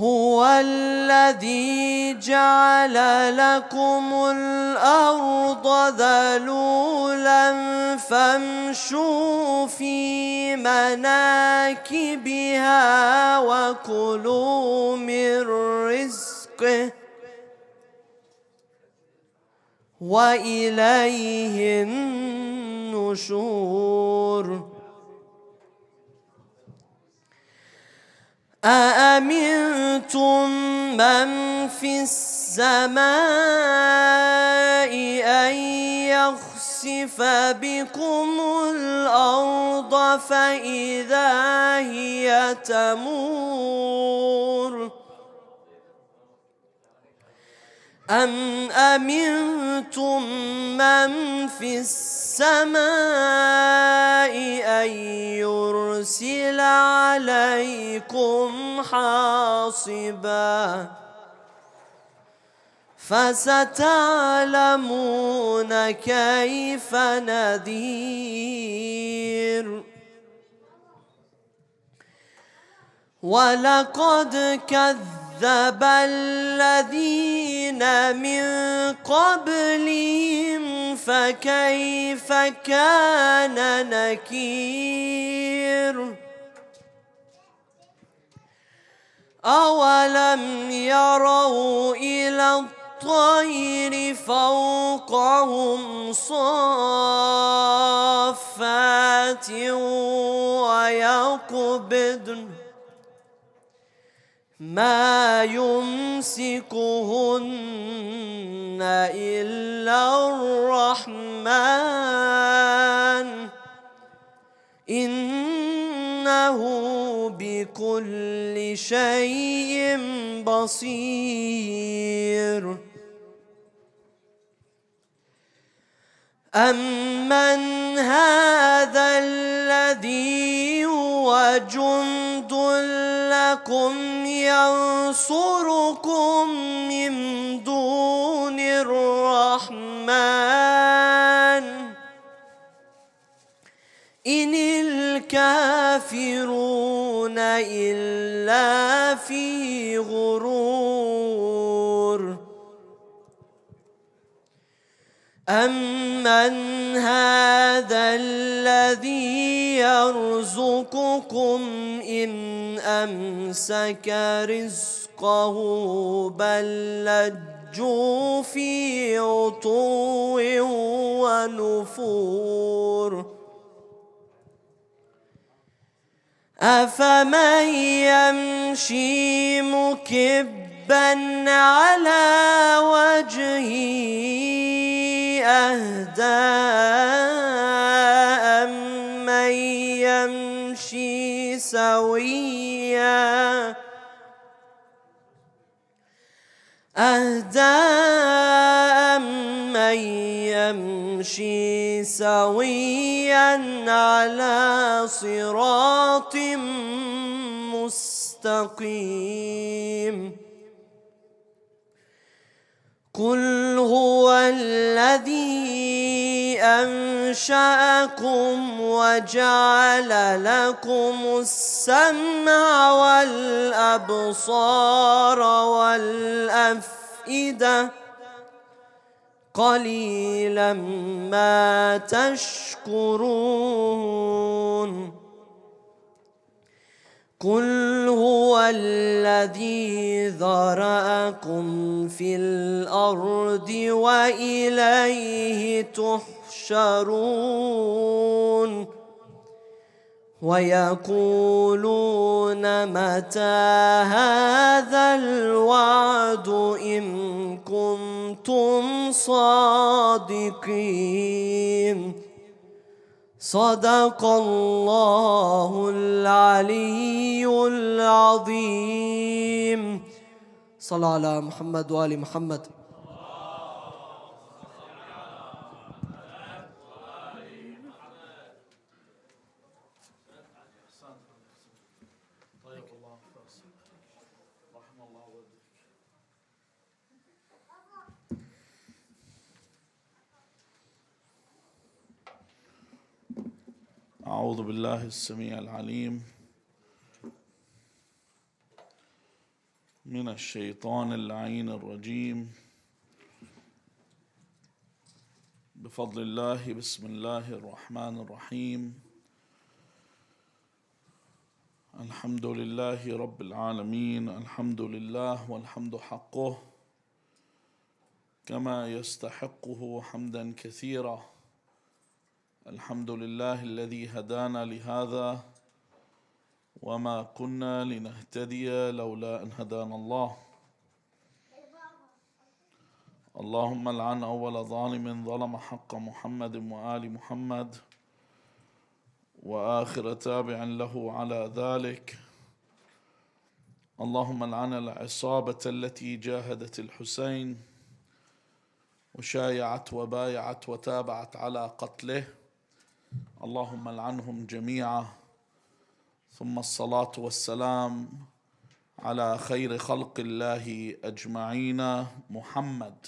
هو الذي جعل لكم الأرض ذلولا فامشوا في مناكبها وكلوا من رزقه وإليه النشور. أأمنتم من في السماء أن يخسف بكم الأرض فإذا هي تمور أم أمنتم من في السماء أن يرسل عليكم حاصبا فستعلمون كيف نذير. ولقد كذب الذين من قبلهم فكيف كان نكير. أولم يروا إلى الطير فوقهم صافات ويقبضن ما يمسكهن إلا الرحمن إنه بكل شيء بصير. أمن هذا الذي هو جند لكم ينصركم من دون الرحمن إن الكافرون إلا في غرور. أمن هذا الذي يرزقكم إن أمسك رزقه بل لجوا في عتو ونفور. أفمن يمشي مكبا على وجهه أهدى أمن يمشي سويا يمشي سويا على صراط مستقيم. قل هو الذي أنشأكم وجعل لكم السمع والأبصار والأفئدة قليلا ما تشكرون. قل هو الذي ذرأكم في الأرض وإليه تحشرون. ويقولون متى هذا الوعد إن كنتم صادقين. صدق الله العلي العظيم. صلى على محمد وآل محمد. أعوذ بالله السميع العليم من الشيطان اللعين الرجيم بفضل الله بسم الله الرحمن الرحيم الحمد لله رب العالمين الحمد لله والحمد حقه كما يستحقه حمدا كثيرا الحمد لله الذي هدانا لهذا وما كنا لنهتدي لولا أن هدانا الله اللهم لعن أول ظالم ظلم حق محمد وآل محمد وآخر تابع له على ذلك اللهم لعن العصابة التي جاهدت الحسين وشايعت وبايعت وتابعت على قتله اللهم لعنهم جميعا ثم الصلاة والسلام على خير خلق الله أجمعين محمد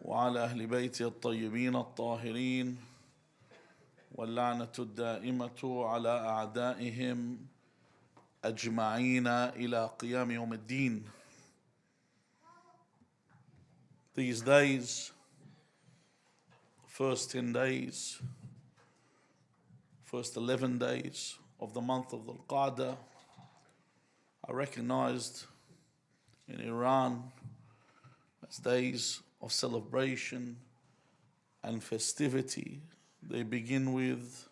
وعلى أهل بيته الطيبين الطاهرين واللعنة الدائمة على أعدائهم أجمعين إلى قيام يوم الدين. These days, first 10 days, first 11 days of the month of Al-Qa'dah are recognized in Iran as days of celebration and festivity. They begin with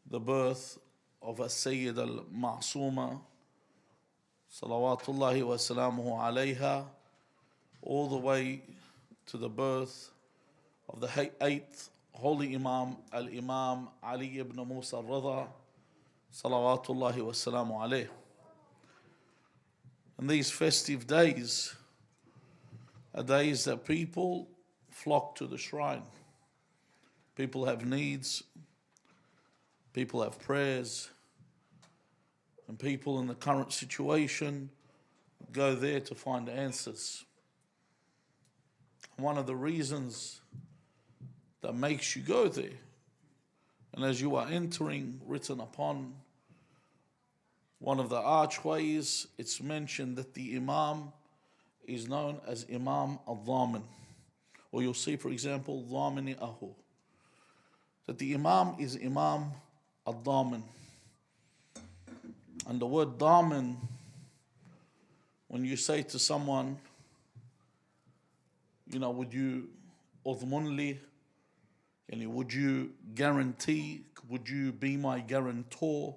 the birth of As-Sayyid Al-Ma'suma salawatullahi wa salamuhu alayha, all the way to the birth of the 8th Holy Imam Al-Imam Ali ibn Musa Al-Rida salawatullahi wa salamu alayh. And these festive days are days that people flock to the shrine. People have needs, people have prayers, and people in the current situation go there to find answers. One of the reasons that makes you go there, and as you are entering, written upon one of the archways, it's mentioned that the Imam is known as Imam Al-Dhamin. Or you'll see, for example, Dhamini Ahu. That the Imam is Imam Al-Dhamin. And the word Dhamin, when you say to someone, would you udhmunli, would you guarantee, would you be my guarantor,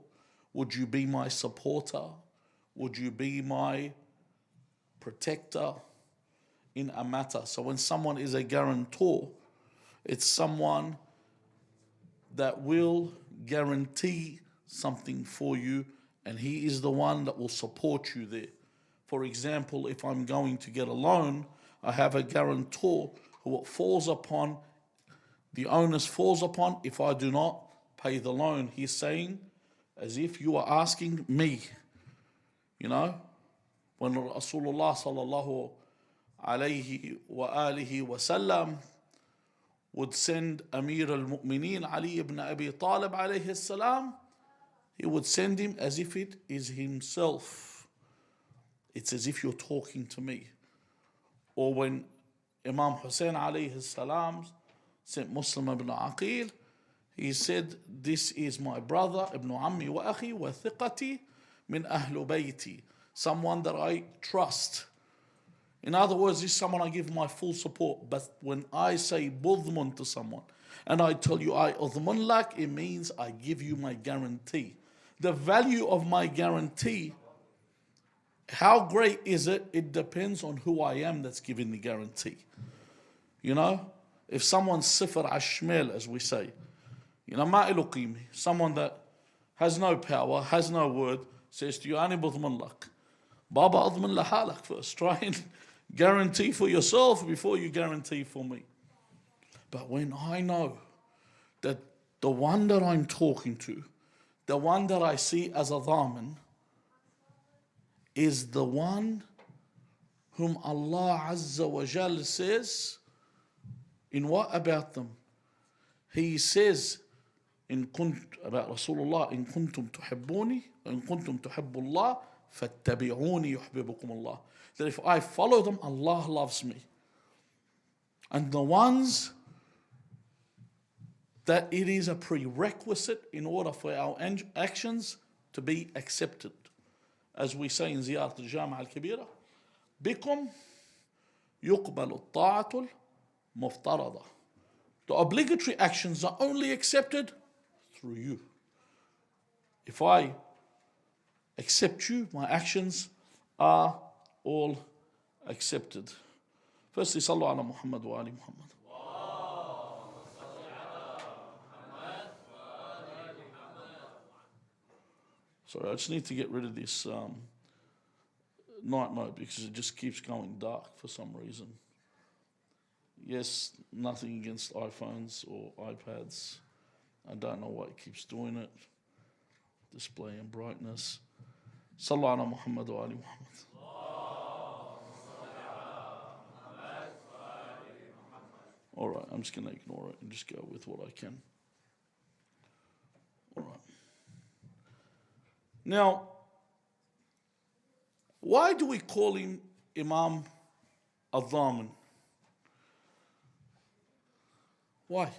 would you be my supporter, would you be my protector in a matter. So when someone is a guarantor, it's someone that will guarantee something for you, and he is the one that will support you there. For example, if I'm going to get a loan, I have a guarantor who falls upon, the onus falls upon if I do not pay the loan. He's saying, as if you are asking me, when Rasulullah sallallahu alayhi wa alihi wa sallam would send Amir al-Mu'mineen Ali ibn Abi Talib alayhi salam, he would send him as if it is himself. It's as if you're talking to me. Or when Imam Hussein alayhi salam sent Muslim ibn Aqil, he said, this is my brother, ibn Ammi wa akhi wa thiqati min ahlu bayti, someone that I trust. In other words, this is someone I give my full support. But when I say budhmun to someone, and I tell you I udhmun lak, it means I give you my guarantee. The value of my guarantee, how great is it? It depends on who I am that's giving the guarantee. If someone's sifr ashmel, as we say, ma ilu qimi, someone that has no power, has no word, says to you, ani budhmun lak. Baba adhmun lahalak first. Try and guarantee for yourself before you guarantee for me. But when I know that the one that I'm talking to, the one that I see as a dhamin, is the one whom Allah Azza wa Jal says, In what about them? He says about Rasulullah, إن كنتم تحبوني إن كنتم تحبوا الله فاتبعوني يحببكم الله. That if I follow them, Allah loves me. And the ones that it is a prerequisite in order for our actions to be accepted. As we say in زيارة الجامعة الكبيرة, بكم يقبل الطاعة المفترضة. The obligatory actions are only accepted through you. If I accept you, my actions are all accepted. Firstly, صلوا على محمد وآل محمد. Sorry, I just need to get rid of this night mode because it just keeps going dark for some reason. Yes, nothing against iPhones or iPads. I don't know why it keeps doing it. Display and brightness. Sallu ala Muhammad wa ali Muhammad. All right, I'm just going to ignore it and just go with what I can. All right. Now, why do we call him Imam Al-Dhamin? Why?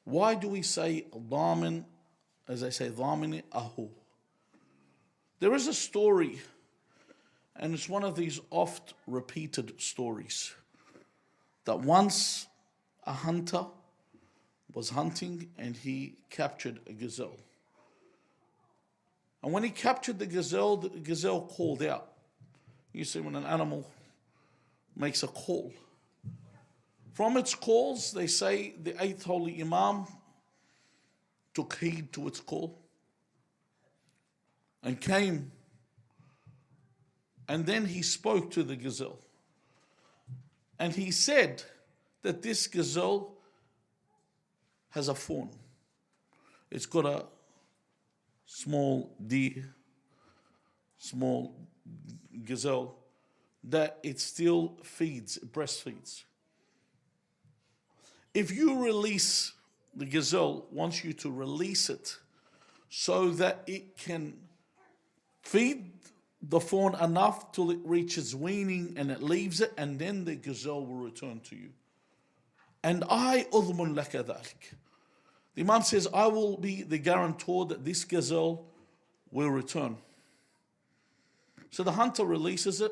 Why do we say Dhamin, as I say, Dhamini Ahu? There is a story, and it's one of these oft repeated stories, that once a hunter was hunting and he captured a gazelle. And when he captured the gazelle called out. You see, when an animal makes a call, from its calls, they say the eighth holy Imam took heed to its call and came, and then he spoke to the gazelle. And he said that this gazelle has a fawn. It's got a small deer, small gazelle that it still feeds, breastfeeds. If you release the gazelle, wants you to release it so that it can feed the fawn enough till it reaches weaning and it leaves it, and then the gazelle will return to you. And I أضمن لك ذلك. The Imam says, I will be the guarantor that this gazelle will return. So the hunter releases it,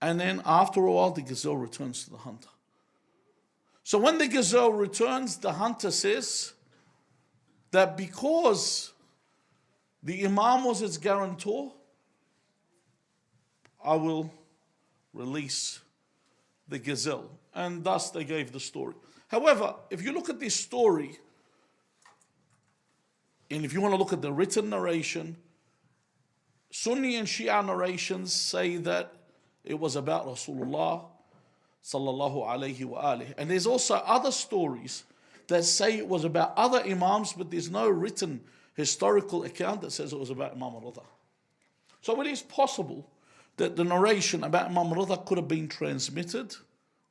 and then after a while the gazelle returns to the hunter. So when the gazelle returns, the hunter says that because the Imam was its guarantor, I will release the gazelle. And thus they gave the story. However, if you look at this story, and if you want to look at the written narration, Sunni and Shia narrations say that it was about Rasulullah sallallahu alayhi wa alihi. And there's also other stories that say it was about other Imams, but there's no written historical account that says it was about Imam Al-Rida. So it is possible that the narration about Imam Al-Rida could have been transmitted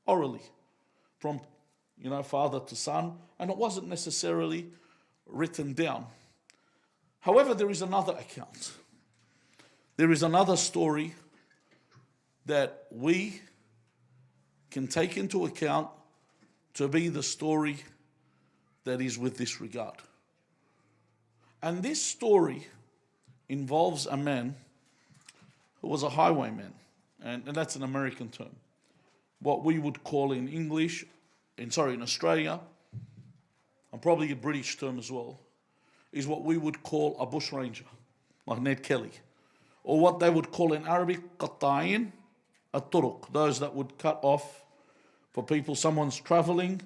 orally from father to son, and it wasn't necessarily written down. However, there is another account. There is another story that we can take into account to be the story that is with this regard. And this story involves a man who was a highwayman, and that's an American term. What we would call in English, in Australia, and probably a British term as well, is what we would call a bush ranger, like Ned Kelly. Or what they would call in Arabic, qatta'in at-turuq, those that would cut off for people. Someone's traveling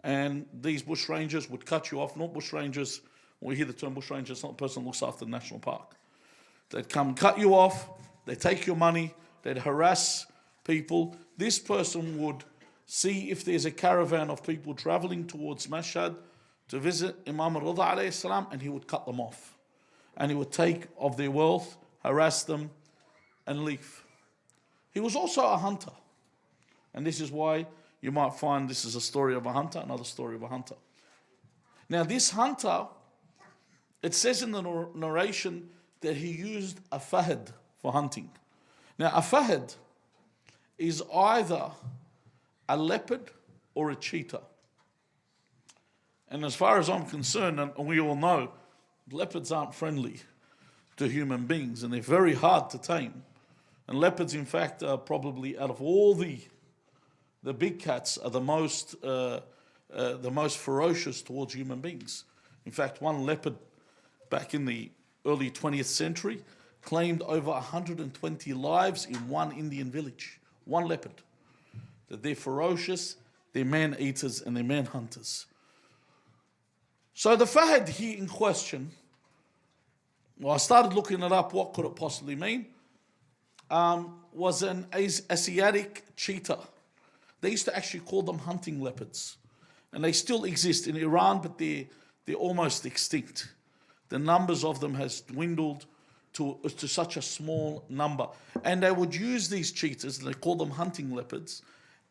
and these bush rangers would cut you off. Not bush rangers, when we hear the term bush ranger, it's not the person who looks after the national park. They'd come cut you off, they'd take your money, they'd harass people. This person would see if there's a caravan of people traveling towards Mashhad to visit Imam Al-Rida alayhi salam, and he would cut them off. And he would take of their wealth, harass them, and leave. He was also a hunter. And this is why you might find this is a story of a hunter, another story of a hunter. Now this hunter, it says in the narration that he used a fahd for hunting. Now a fahd is either a leopard or a cheetah. And as far as I'm concerned, and we all know, leopards aren't friendly to human beings and they're very hard to tame. And leopards, in fact, are probably out of all the big cats are the most ferocious towards human beings. In fact, one leopard back in the early 20th century claimed over 120 lives in one Indian village. One leopard. That they're ferocious, they're man-eaters, and they're man-hunters. So the fahd here in question, well, I started looking it up, what could it possibly mean? Was an Asiatic cheetah. They used to actually call them hunting leopards. And they still exist in Iran, but they're almost extinct. The numbers of them has dwindled to such a small number. And they would use these cheetahs, they call them hunting leopards,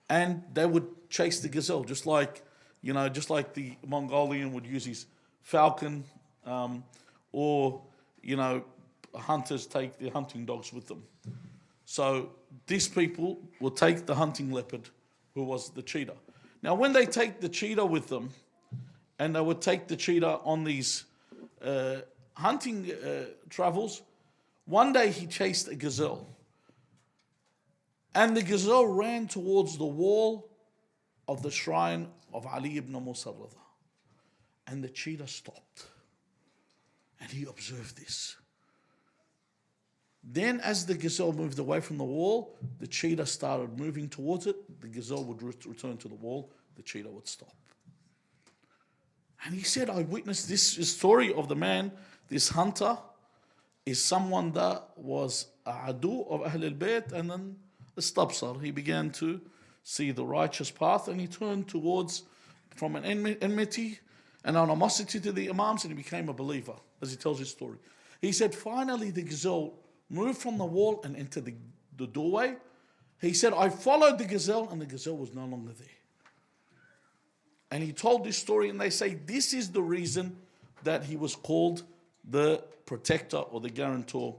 and they would chase the gazelle, just like the Mongolian would use his falcon, or hunters take their hunting dogs with them. So these people will take the hunting leopard, who was the cheetah. Now when they take the cheetah with them, and they would take the cheetah on these hunting travels, one day he chased a gazelle. And the gazelle ran towards the wall of the shrine of Ali ibn Musa al-Rida. And the cheetah stopped. And he observed this. Then as the gazelle moved away from the wall, the cheetah started moving towards it. The gazelle would return to the wall. The cheetah would stop. And he said, I witnessed this story of the man, this hunter, is someone that was a adu of Ahl al-Bayt and then istabsar. He began to see the righteous path and he turned towards from an enmity and animosity to the Imams, and he became a believer, as he tells his story. He said, finally the gazelle moved from the wall and entered the doorway. He said, I followed the gazelle and the gazelle was no longer there. And he told this story, and they say this is the reason that he was called the protector or the guarantor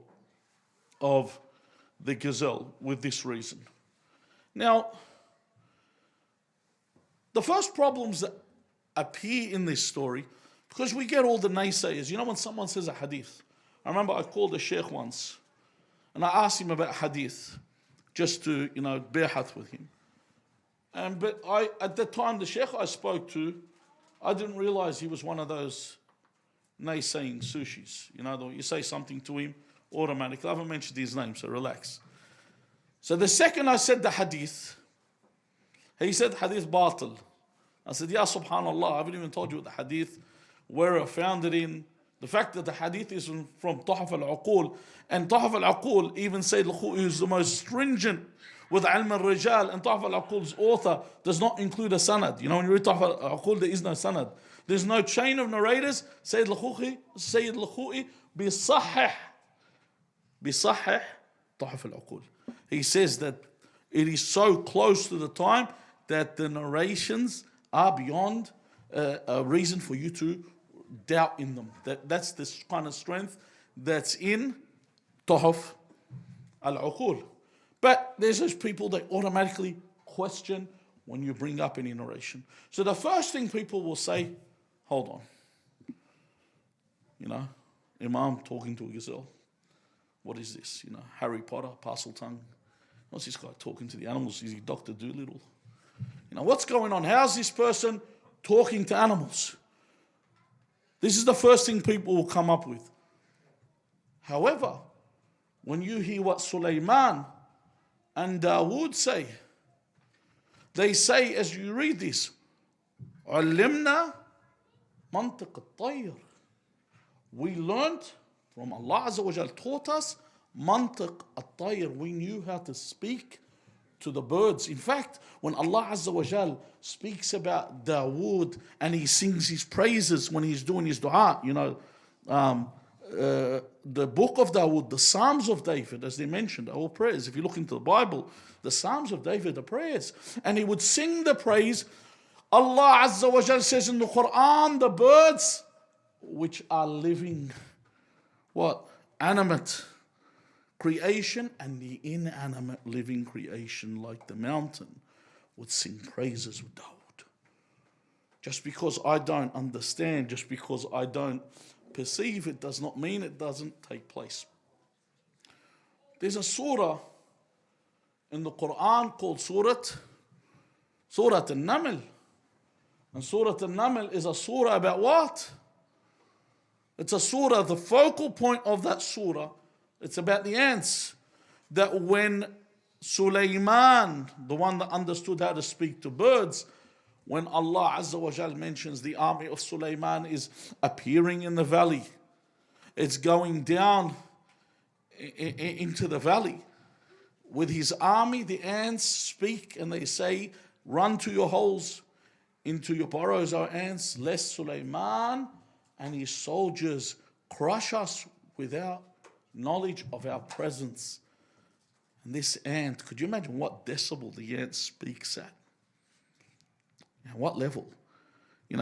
of the gazelle, with this reason. Now, the first problems that appear in this story, because we get all the naysayers. When someone says a hadith, I remember I called a sheikh once and I asked him about hadith just to, behath with him. But at the time, the sheikh I spoke to, I didn't realize he was one of those naysaying sushis. You say something to him, automatically. I haven't mentioned his name, so relax. So the second I said the hadith, he said hadith batil. I said, Ya subhanallah, I haven't even told you what the hadith, where I found it in. The fact that the hadith is from Tuhaf al-Uqul, and Tuhaf al-Uqul, even Sayyid al-Khu'i, is the most stringent with Ilm al-Rijal, and Tuhaf al-Uqul's author does not include a sanad. When you read Tuhaf al-Uqul, there is no sanad. There's no chain of narrators. Sayyid al-Khu'i bisahih Tuhaf al-Uqul. He says that it is so close to the time that the narrations are beyond a reason for you to doubt in them. That's the kind of strength that's in Tuhaf al-Uqul. But there's those people that automatically question when you bring up any narration. So the first thing people will say, hold on. Imam talking to a gazelle. What is this? Harry Potter, parcel tongue. What's this guy talking to the animals? Is he Dr. Dolittle? What's going on? How's this person talking to animals? This is the first thing people will come up with. However, when you hear what Sulaiman and Dawood say, they say, as you read this, عَلِّمْنَا مَنْطِقَ الطَّيْرِ. We learned from Allah Azza wa Jal, taught us mantiq al-tayr. We knew how to speak to the birds. In fact, when Allah Azza wa Jal speaks about Dawood and he sings his praises when he's doing his dua, the book of Dawood, the Psalms of David, as they mentioned, are all prayers. If you look into the Bible, the Psalms of David are prayers. And he would sing the praise. Allah Azza wa Jal says in the Quran, the birds which are living, what? Animate creation, and the inanimate living creation like the mountain would sing praises with Dawood. Just because I don't understand, just because I don't perceive it, does not mean it doesn't take place. There's a surah in the Quran called Surah Al-Naml. And Surah Al-Naml is a surah about what? It's a surah, the focal point of that surah, it's about the ants. That when Sulaiman, the one that understood how to speak to birds, when Allah Azza wa Jal mentions the army of Sulaiman is appearing in the valley, it's going down into the valley. With his army, the ants speak and they say, run to your holes, into your burrows, O ants, lest Sulaiman and his soldiers crush us without knowledge of our presence. And this ant, could you imagine what decibel the ant speaks at? Now, what level?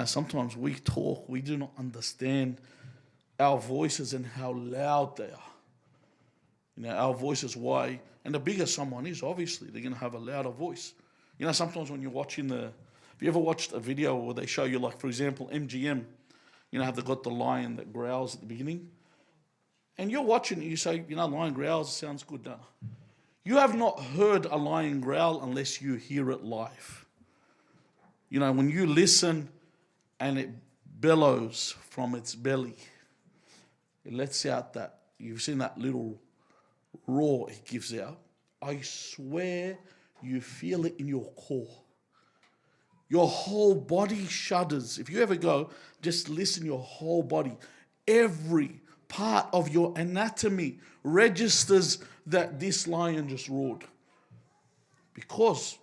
Sometimes we talk, we do not understand our voices and how loud they are. Our voices, why? And the bigger someone is, obviously, they're going to have a louder voice. Sometimes when you're watching have you ever watched a video where they show you, like, for example, MGM, how they've got the lion that growls at the beginning? And you're watching it, you say, lion growls, it sounds good, don't it? You have not heard a lion growl unless you hear it live. When you listen and it bellows from its belly, it lets out that, you've seen that little roar it gives out. I swear you feel it in your core. Your whole body shudders. If you ever go, just listen, your whole body, every part of your anatomy registers that this lion just roared. Because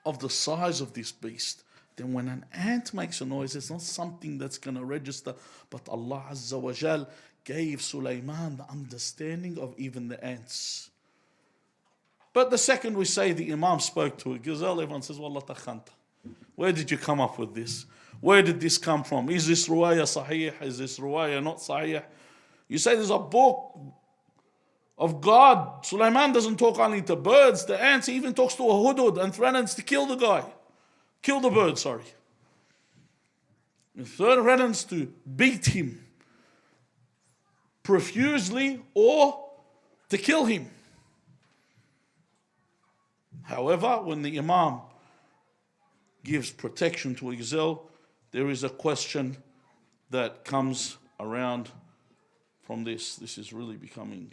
of the size of this beast. Then when an ant makes a noise, it's not something that's going to register, but Allah Azza wa Jal gave Sulaiman the understanding of even the ants. But the second we say the Imam spoke to a gazelle, everyone says, Wallah takhanta. Where did you come up with this? Where did this come from? Is this ruwaya sahih? Is this ruwaya not sahih? You say there's a book of God. Sulaiman doesn't talk only to birds, the ants. He even talks to a hudud and threatens to kill the guy. Kill the bird, sorry. He threatens to beat him profusely or to kill him. However, when the Imam gives protection to a gazelle, there is a question that comes around from this. This is really becoming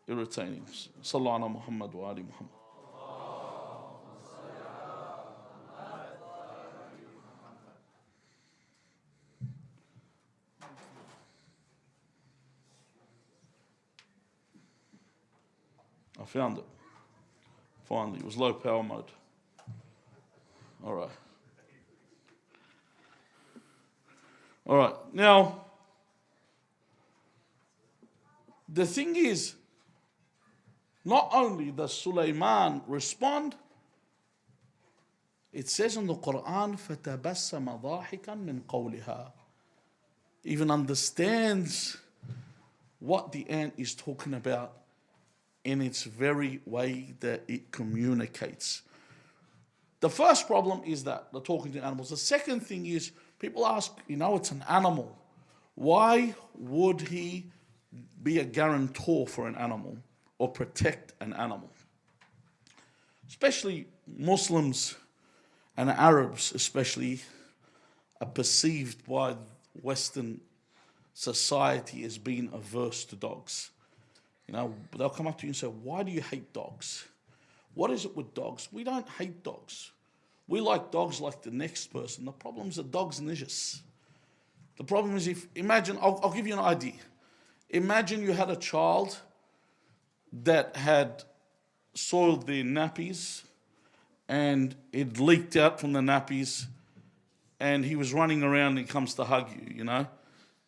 irritating. Sallallahu ala Muhammad wa ali Muhammad. I found it. Finally, it was low power mode. All right. All right. Now, the thing is, not only does Sulaiman respond, it says in the Quran, فَتَبَسَّمَ ضَاحِكًا مِنْ قَوْلِهَا. Even understands what the ant is talking about in its very way that it communicates. The first problem is that they're talking to animals. The second thing is, people ask, it's an animal. Why would he be a guarantor for an animal or protect an animal? Especially Muslims and Arabs especially are perceived by Western society as being averse to dogs. They'll come up to you and say, why do you hate dogs? What is it with dogs? We don't hate dogs. We like dogs like the next person. The problem is the dog's nijis. The problem is imagine, I'll give you an idea. Imagine you had a child that had soiled their nappies and it leaked out from the nappies and he was running around and he comes to hug you,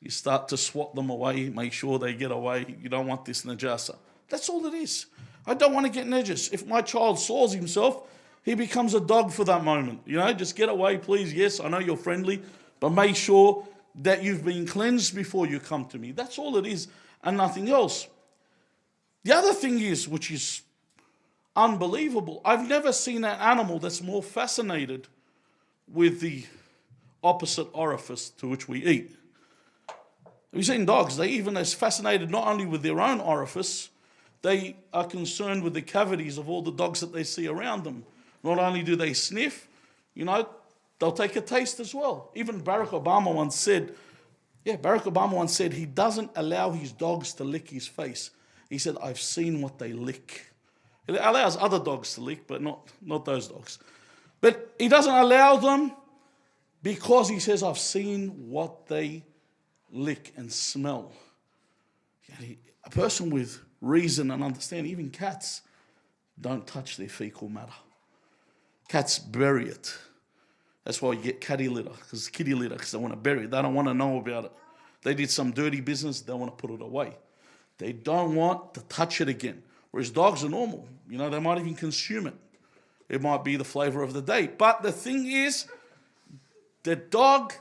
You start to swat them away, make sure they get away. You don't want this najasa. That's all it is. I don't want to get najas. If my child saws himself, he becomes a dog for that moment. Just get away, please. Yes, I know you're friendly, but make sure that you've been cleansed before you come to me. That's all it is and nothing else. The other thing is, which is unbelievable, I've never seen an animal that's more fascinated with the opposite orifice to which we eat. Have you seen dogs? They even are fascinated not only with their own orifice, they are concerned with the cavities of all the dogs that they see around them. Not only do they sniff, they'll take a taste as well. Even Barack Obama once said he doesn't allow his dogs to lick his face. He said, I've seen what they lick. He allows other dogs to lick, but not those dogs. But he doesn't allow them because he says, I've seen what they lick and smell. A person with reason and understanding, even cats, don't touch their fecal matter. Cats bury it. That's why you get kitty litter, because they want to bury it. They don't want to know about it. They did some dirty business, they want to put it away. They don't want to touch it again. Whereas dogs are normal. They might even consume it. It might be the flavor of the day. But the thing is, the dog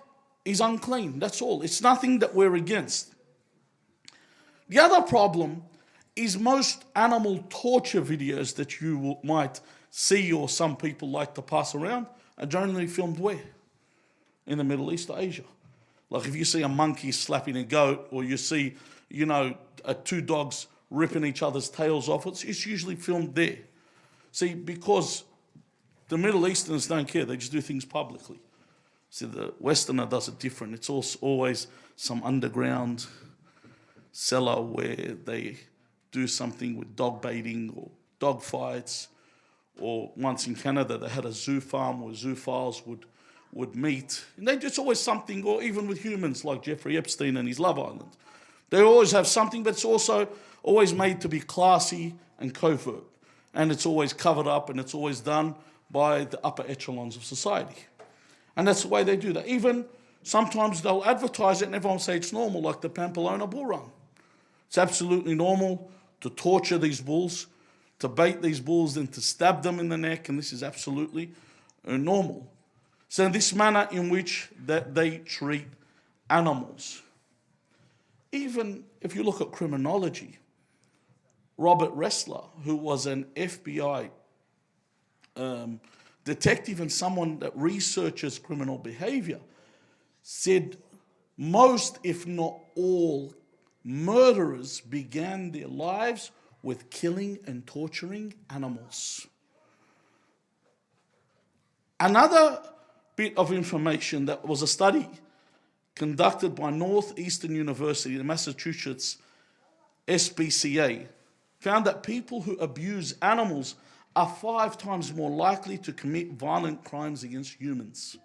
is unclean. That's all. It's nothing that we're against. The other problem is most animal torture videos that you might see or some people like to pass around are generally filmed where? In the Middle East or Asia. Like if you see a monkey slapping a goat, or you see, two dogs ripping each other's tails off, it's usually filmed there. See, because the Middle Easterns don't care, they just do things publicly. See, the Westerner does it different. It's also always some underground cellar where they do something with dog baiting or dog fights. Or once in Canada, they had a zoo farm where zoophiles would meet. And it's always something, or even with humans like Jeffrey Epstein and his Love Island. They always have something, but it's also always made to be classy and covert. And it's always covered up, and it's always done by the upper echelons of society. And that's the way they do that. Even sometimes they'll advertise it and everyone will say it's normal, like the Pamplona bull run. It's absolutely normal to torture these bulls, to bait these bulls and to stab them in the neck, and this is absolutely normal. So this manner in which that they treat animals. Even if you look at criminology, Robert Ressler, who was an FBI detective and someone that researches criminal behavior, said most, if not all, murderers began their lives with killing and torturing animals. Another bit of information, that was a study conducted by Northeastern University, the Massachusetts SPCA, found that people who abuse animals are 5 times more likely to commit violent crimes against humans.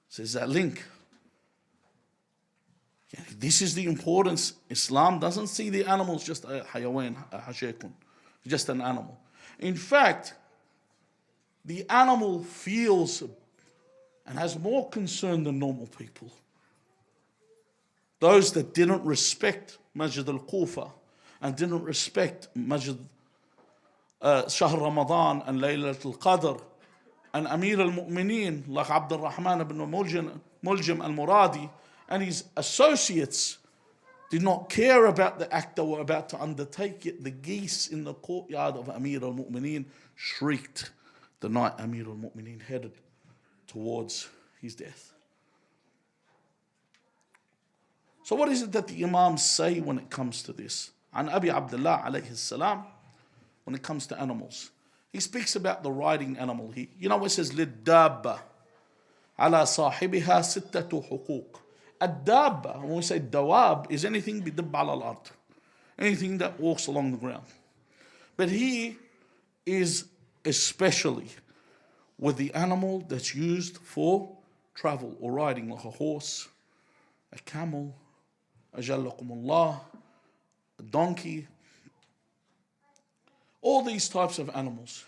So there's that link. This is the importance. Islam doesn't see the animals just a hayawan, a hashekun, just an animal. In fact, the animal feels and has more concern than normal people. Those that didn't respect Masjid al-Kufa and didn't respect Masjid Shahr Ramadan and Laylat al-Qadr and Amir al-Mu'mineen like Abdul Rahman ibn Muljam al-Muradi and his associates did not care about the act they were about to undertake, yet the geese in the courtyard of Amir al-Mu'mineen shrieked the night Amir al-Mu'mineen headed towards his death. So what is it that the Imams say when it comes to this? An Abi Abdullah alayhi salam, when it comes to animals, he speaks about the riding animal. It says, لِلدَّابَّةِ عَلَى صَاحِبِهَا سِتَّةُ حُقُوقٍ. الدابة, when we say dawab, is anything bidib ala al-ard, anything that walks along the ground. But he is especially with the animal that's used for travel or riding, like a horse, a camel, ajallakumullah, a donkey, all these types of animals.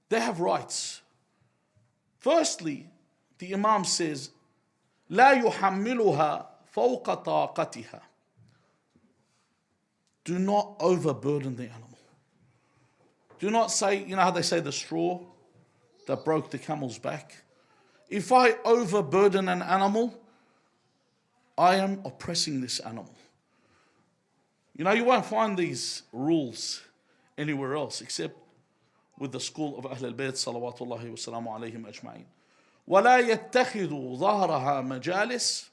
They have rights. Firstly, the Imam says, لا يحملها فوق طاقتها. Do not overburden the animal. Do not say, you know how they say the straw that broke the camel's back? If I overburden an animal, I am oppressing this animal. You know, you won't find these rules anywhere else except with the school of Ahl al-Bayt salawatullahi wa salamu alayhim ajma'in. ولا يتخذوا ظهرها مجالس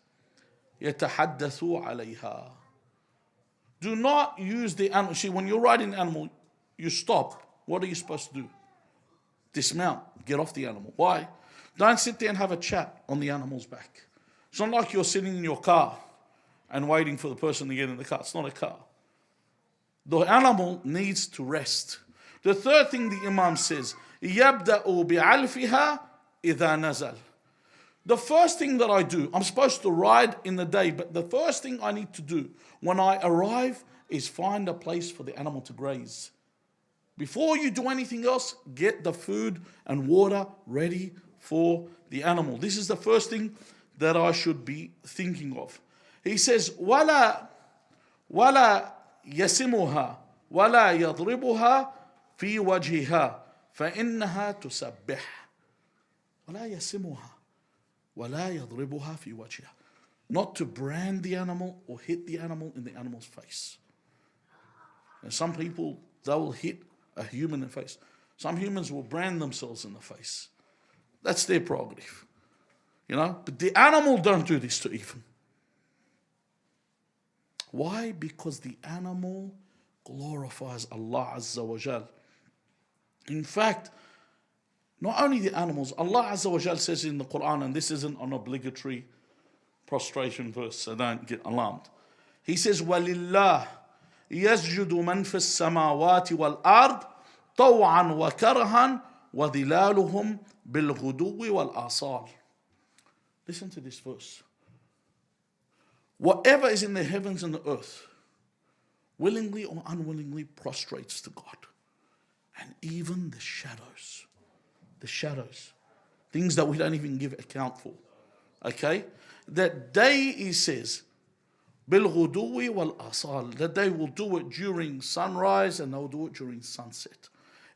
يتحدثوا عليها. Do not use the animal. See, when you're riding an animal, you stop. What are you supposed to do? Dismount. Get off the animal. Why? Don't sit there and have a chat on the animal's back. It's not like you're sitting in your car and waiting for the person to get in the car. It's not a car. The animal needs to rest. The third thing the Imam says, يَبْدَأُ بِعَلْفِهَا إِذَا نَزَلَ. The first thing that I do, I'm supposed to ride in the day, but the first thing I need to do when I arrive is find a place for the animal to graze. Before you do anything else, get the food and water ready for the animal. This is the first thing that I should be thinking of. He says, وَلَا يَسِمُهَا وَلَا يَضْرِبُهَا فِي وَجْهِهَا فَإِنَّهَا تُسَبِّحُ. وَلَا يَسِمُهَا وَلَا يَضْرِبُهَا فِي وَجْهِهَا. Not to brand the animal or hit the animal in the animal's face. And some people, they will hit a human in the face. Some humans will brand themselves in the face. That's their prerogative. You know, but the animal don't do this to even. Why? Because the animal glorifies Allah Azza wa Jal. In fact, not only the animals, Allah Azza wa Jal says in the Quran, and this isn't an obligatory prostration verse, so don't get alarmed. He says, وَلِلَّهِ يَسْجُدُ مَنْ فِي السَّمَاوَاتِ وَالْأَرْضِ طَوْعًا وَكَرْهًا وَظِلَالُهُمْ بِالْغُدُوِّ وَالْآصَالِ. Listen to this verse. Whatever is in the heavens and the earth, willingly or unwillingly prostrates to God. And even the shadows, things that we don't even give account for. Okay? That they, he says, بِالْغُدُوِّ وَالْآصَالِ, that they will do it during sunrise and they'll do it during sunset.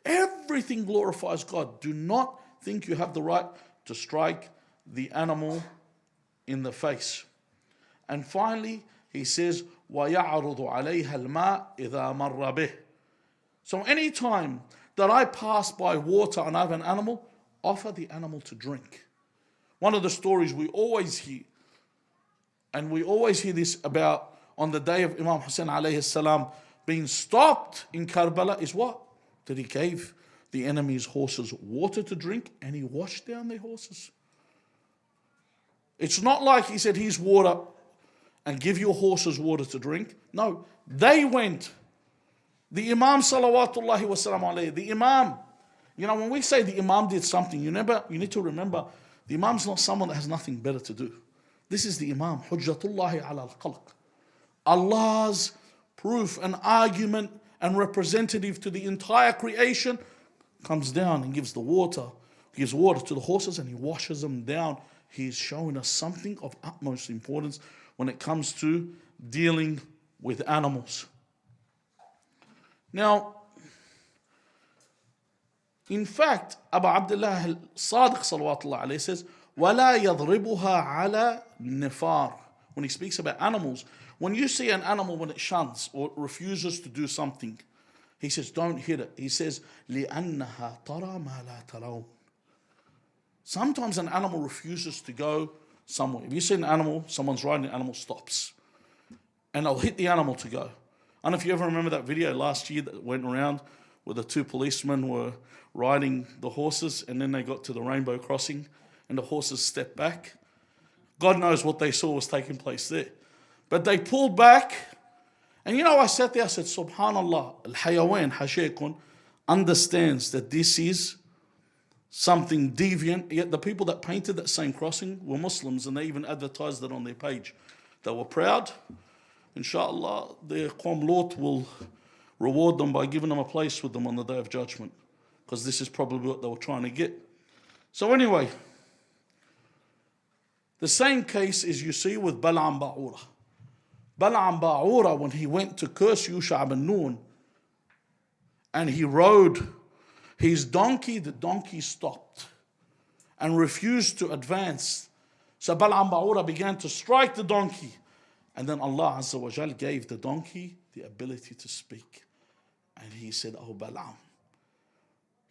Everything glorifies God. Do not think you have the right to strike the animal in the face. And finally, he says, وَيَعْرُضُ عَلَيْهَا الْمَاءِ إِذَا مَرَّ بِهِ. So any time that I pass by water and I have an animal, offer the animal to drink. One of the stories we always hear, and we always hear this about on the day of Imam Hussein alayhi salam being stopped in Karbala, is what? That he gave the enemy's horses water to drink and he washed down their horses. It's not like he said, here's water and give your horses water to drink. No, they went. The Imam salawatullahi wa salam alayhi, the Imam, you know, when we say the Imam did something, you need to remember, the Imam's not someone that has nothing better to do. This is the Imam, Hujjatullahi ala al-Khalq. Allah's proof and argument and representative to the entire creation comes down and gives water to the horses and he washes them down. He's showing us something of utmost importance when it comes to dealing with animals. Now, in fact, Abu Abdullah al-Sadiq salawatullah alayhi says, وَلَا يَضْرِبُهَا عَلَى نِفَارٍ. When he speaks about animals, when you see an animal when it shuns or refuses to do something, he says, don't hit it. He says, لِأَنَّهَا تَرَى مَا لَا تَرَوْنَ. Sometimes an animal refuses to go somewhere. If you see an animal, someone's riding, the animal stops. And they'll hit the animal to go. I don't know if you ever remember that video last year that went around where the two policemen were riding the horses and then they got to the rainbow crossing and the horses stepped back. God knows what they saw was taking place there. But they pulled back. And you know, I sat there, I said, Subhanallah, al-hayawan hashaykun understands that this is something deviant, yet the people that painted that same crossing were Muslims and they even advertised it on their page. They were proud. Inshallah, their Qawm Lot will reward them by giving them a place with them on the Day of Judgment, because this is probably what they were trying to get. So anyway, The same case is you see with Bal'am Ba'ura. Bal'am Ba'ura, when he went to curse Yusha ibn Nun, and he rode his donkey, the donkey stopped and refused to advance. So Bal'am Ba'ura began to strike the donkey. And then Allah Azza wa Jal gave the donkey the ability to speak. And he said, "Oh Bal'am,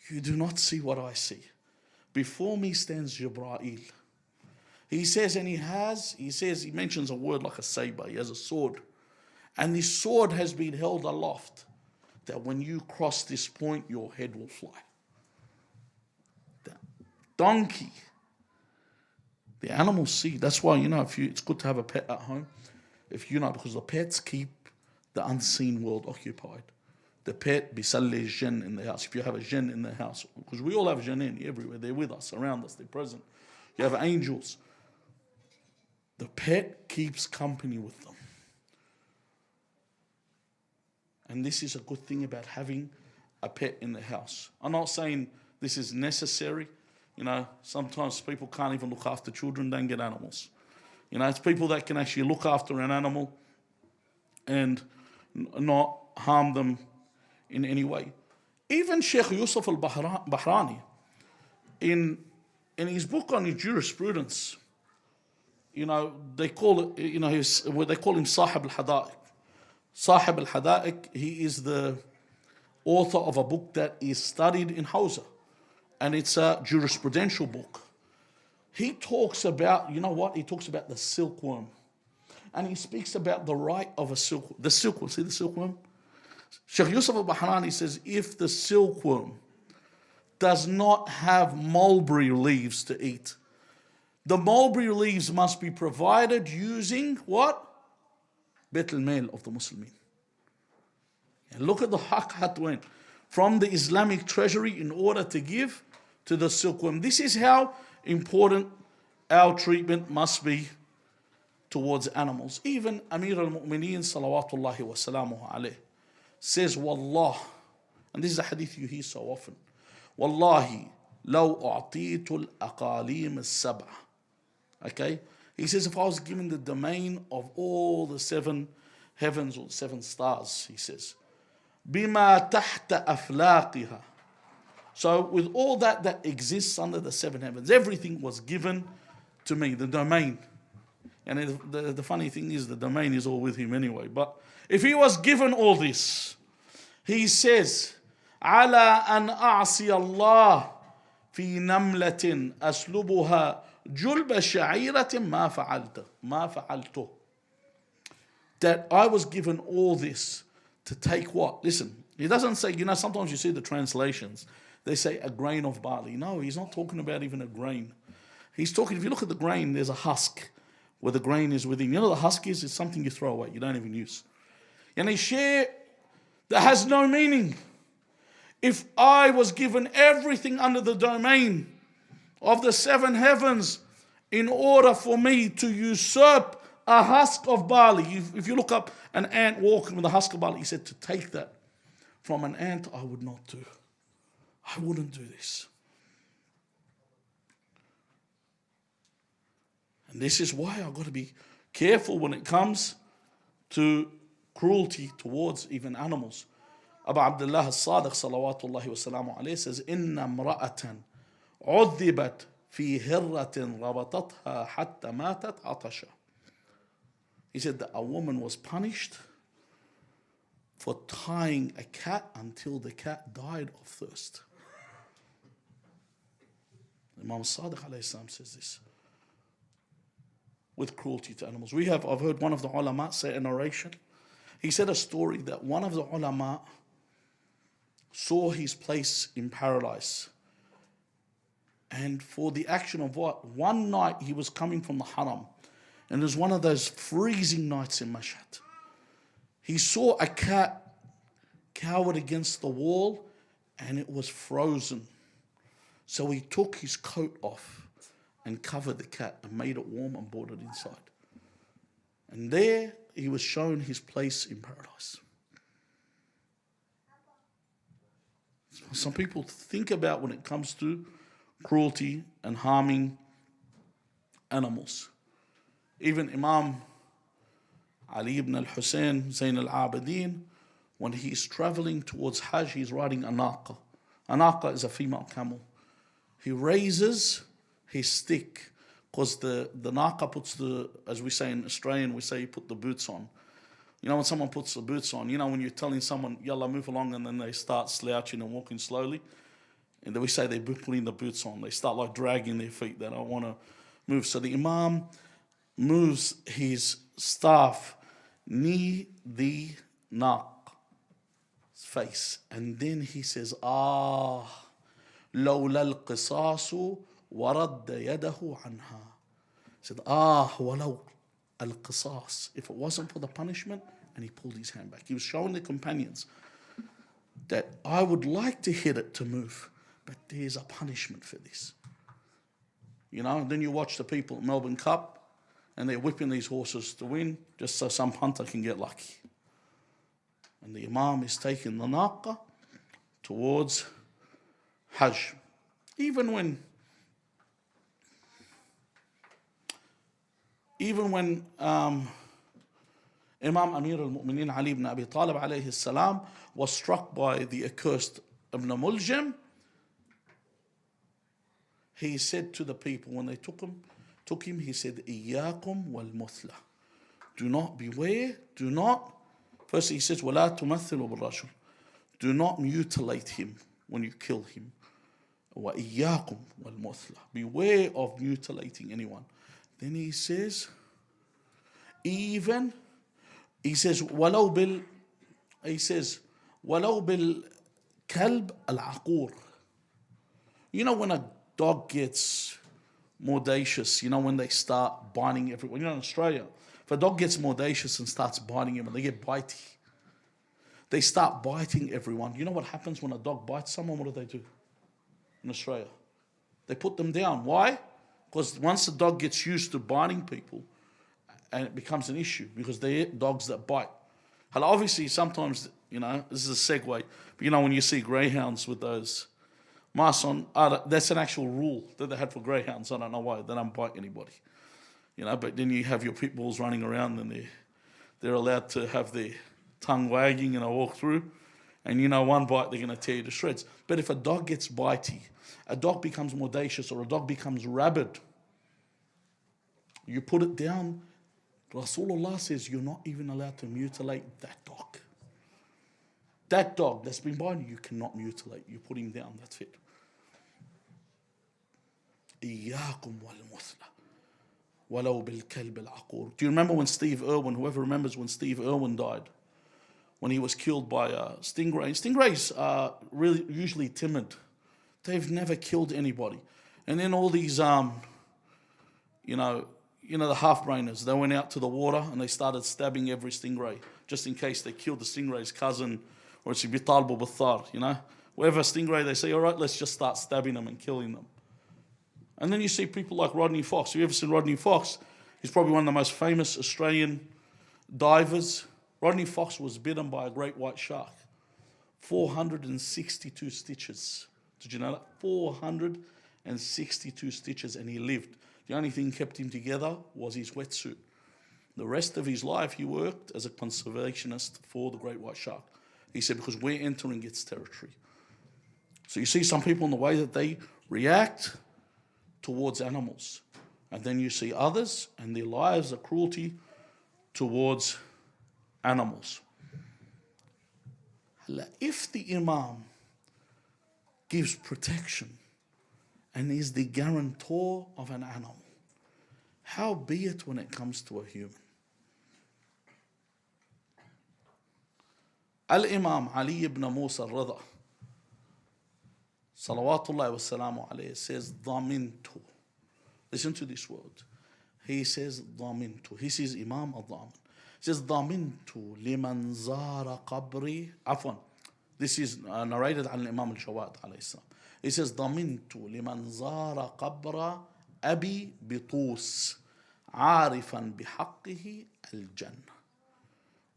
you do not see what I see. Before me stands Jibreel." He says, and he mentions a word like a saber. He has a sword. And this sword has been held aloft, that when you cross this point, your head will fly. The donkey. The animals see. That's why, it's good to have a pet at home. Because the pets keep the unseen world occupied. The pet bisalli jinn in the house. If you have a jinn in the house, because we all have jinnin everywhere. They're with us, around us, they're present. You have angels. The pet keeps company with them. And this is a good thing about having a pet in the house. I'm not saying this is necessary. Sometimes people can't even look after children, don't get animals. It's people that can actually look after an animal and not harm them in any way. Even Sheikh Yusuf al-Bahrani, in his book on his jurisprudence, they call it, they call him Sahib al-Hada'iq. Sahib al-Hada'iq, he is the author of a book that is studied in Hausa, and it's a jurisprudential book. He talks about, he talks about the silkworm. And he speaks about the right of a silkworm. The silkworm, see the silkworm? Sheikh Yusuf al-Bahrani says, if the silkworm does not have mulberry leaves to eat, the mulberry leaves must be provided using what? Beit al-Mal of the Muslimin. And look at the haqq went from the Islamic treasury in order to give to the silkworm. This is how important our treatment must be towards animals. Even Amir al-Mu'mineen salawatullahi wa salamuhu alayh says, Wallah, and this is a hadith you hear so often, Wallahi, law u'atitu al-aqalim al-sab'a. Okay? He says, if I was given the domain of all the 7 heavens or 7 stars, he says, bima tahta aflaqiha. So with all that exists under the 7 heavens, everything was given to me, the domain. And the funny thing is, the domain is all with him anyway. But if he was given all this, he says, ala an a'si Allah fi namlatin aslubuha julba sha'iratin ma fa'altu. That I was given all this to take what? Listen, he doesn't say, sometimes you see the translations, they say a grain of barley. No, he's not talking about even a grain. He's talking, if you look at the grain, there's a husk where the grain is within. The husk is something you throw away, you don't even use. And a share that has no meaning. If I was given everything under the domain of the 7 heavens in order for me to usurp a husk of barley, if you look up an ant walking with a husk of barley, he said to take that from an ant, I would not do. I wouldn't do this. And this is why I've got to be careful when it comes to cruelty towards even animals. Abu Abdullah al-Sadiq salawatullahi wa salamu alayhi says, Inna mra'atan udhibat fi hirratin rabatatha hatta matat atasha. He said that a woman was punished for tying a cat until the cat died of thirst. Imam Sadiq alayhi salam says this. With cruelty to animals. I've heard one of the ulama say a narration. He said a story that one of the ulama saw his place in paradise. And for the action of what? One night he was coming from the haram. And it was one of those freezing nights in Mashhad. He saw a cat cowered against the wall and it was frozen. So he took his coat off and covered the cat and made it warm and brought it inside. And there he was shown his place in paradise. Some people think about when it comes to cruelty and harming animals. Even Imam Ali ibn al-Hussein, Zayn al-Abidin, when he's traveling towards Hajj, he's riding a naqa. A naqa is a female camel. He raises his stick, because the naqa puts as we say in Australian, we say you put the boots on. You know when someone puts the boots on, you know when you're telling someone, yalla, move along, and then they start slouching and walking slowly, and then we say they're putting the boots on. They start like dragging their feet. They don't want to move. So the Imam moves his staff near the naq's face, and then he says, لولا القصاص ورد يده عنها. He said, ولو القصاص. If it wasn't for the punishment, and he pulled his hand back. He was showing the companions that I would like to hit it to move, but there's a punishment for this. You know, and then you watch the people at Melbourne Cup, and they're whipping these horses to win, just so some punter can get lucky. And the Imam is taking the naqa towards Hajj. Even when Imam Amir al-Mu'mineen Ali ibn Abi Talib alayhi salam was struck by the accursed Ibn Muljam, he said to the people when they took him, he said, إِيَّاكُمْ وَالْمُثْلَةِ. Do not beware, do not. First he says, وَلَا تُمَثِّلُوا بِالرَّجُلِ. Do not mutilate him when you kill him. وَإِيَّاكُمْ وَالْمُثْلَةِ. Beware of mutilating anyone. Then he says, وَلَوْ بِالْكَلْبِ الْعَقُورِ. You know when a dog gets mordacious, you know when they start biting everyone. You know in Australia, if a dog gets mordacious and starts biting everyone, they get bitey. They start biting everyone. You know what happens when a dog bites someone? What do? In Australia, they put them down. Why? Because once the dog gets used to biting people, and it becomes an issue, because they're dogs that bite. And obviously, sometimes, you know, this is a segue, but you know when you see greyhounds with those masks on, that's an actual rule that they had for greyhounds. I don't know why. They don't bite anybody. You know, but then you have your pit bulls running around, and they're allowed to have their tongue wagging and walk through. And you know, one bite, they're going to tear you to shreds. But if a dog gets bitey, a dog becomes mordacious, or a dog becomes rabid, you put it down. Rasulullah says you're not even allowed to mutilate that dog. That dog that's been biting you cannot mutilate. You put him down, that's it. إِيَّاكُمْ وَالْمُثْلَةِ وَلَوْ بِالْكَلْبِ الْعَقُورِ. Do you remember when Steve Irwin, whoever remembers when Steve Irwin died, when he was killed by a stingray? Stingrays are really usually timid. They've never killed anybody. And then all these, you know, the half-brainers, they went out to the water and they started stabbing every stingray, just in case they killed the stingray's cousin, or it's bitalbu bithar, you know. Wherever a stingray, they say, all right, let's just start stabbing them and killing them. And then you see people like Rodney Fox. Have you ever seen Rodney Fox? He's probably one of the most famous Australian divers. Rodney Fox was bitten by a great white shark. 462 stitches. Did you know that? 462 stitches, and he lived. The only thing kept him together was his wetsuit. The rest of his life, he worked as a conservationist for the great white shark. He said, because we're entering its territory. So you see some people in the way that they react towards animals. And then you see others, and their lives are cruelty towards animals. If the Imam gives protection and is the guarantor of an animal, how be it when it comes to a human? Al-Imam Ali ibn Musa Al-Rida, salawatullahi wa salamu alayhi, says, ضَمِنْتُ. Listen to this word. He says, ضَمِنْتُ. He says, Imam al-Dhamin. He says, ضَمِنْتُ لِمَنْ زَارَ قَبْرِي. Afwan. This is narrated by Imam Al-Jawad alayhi salam. He says, ضَمِنْتُ لِمَنْ زَارَ قَبْرَ أَبِي بِطُوس عَارِفًا بِحَقِّهِ الْجَنَّةِ.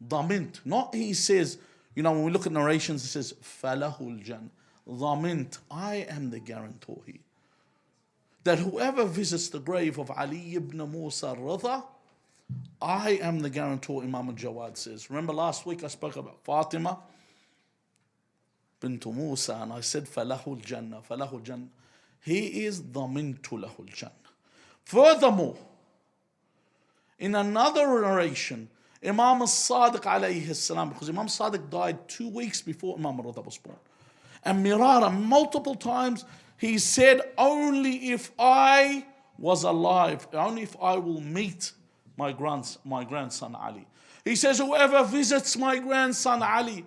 ضَمِنْت. Not he says, you know, when we look at narrations, it says, فَلَهُ الْجَنَّةِ. ضَمِنْت. I am the guarantor here, that whoever visits the grave of Ali ibn Musa Al-Rida, I am the guarantor, Imam Al-Jawad says. Remember last week I spoke about Fatima bint Musa, and I said, فَلَهُ الْجَنَّةِ فَلَهُ الْجَنَّةِ. He is ضَمِنْتُ لَهُ الْجَنَّةِ. Furthermore, in another narration, Imam Al-Sadiq alayhi salam, because Imam Sadiq died 2 weeks before Imam Al-Rida was born. And Mirara, multiple times, he said, only if I was alive, only if I will meet my grandson Ali. He says, whoever visits my grandson Ali,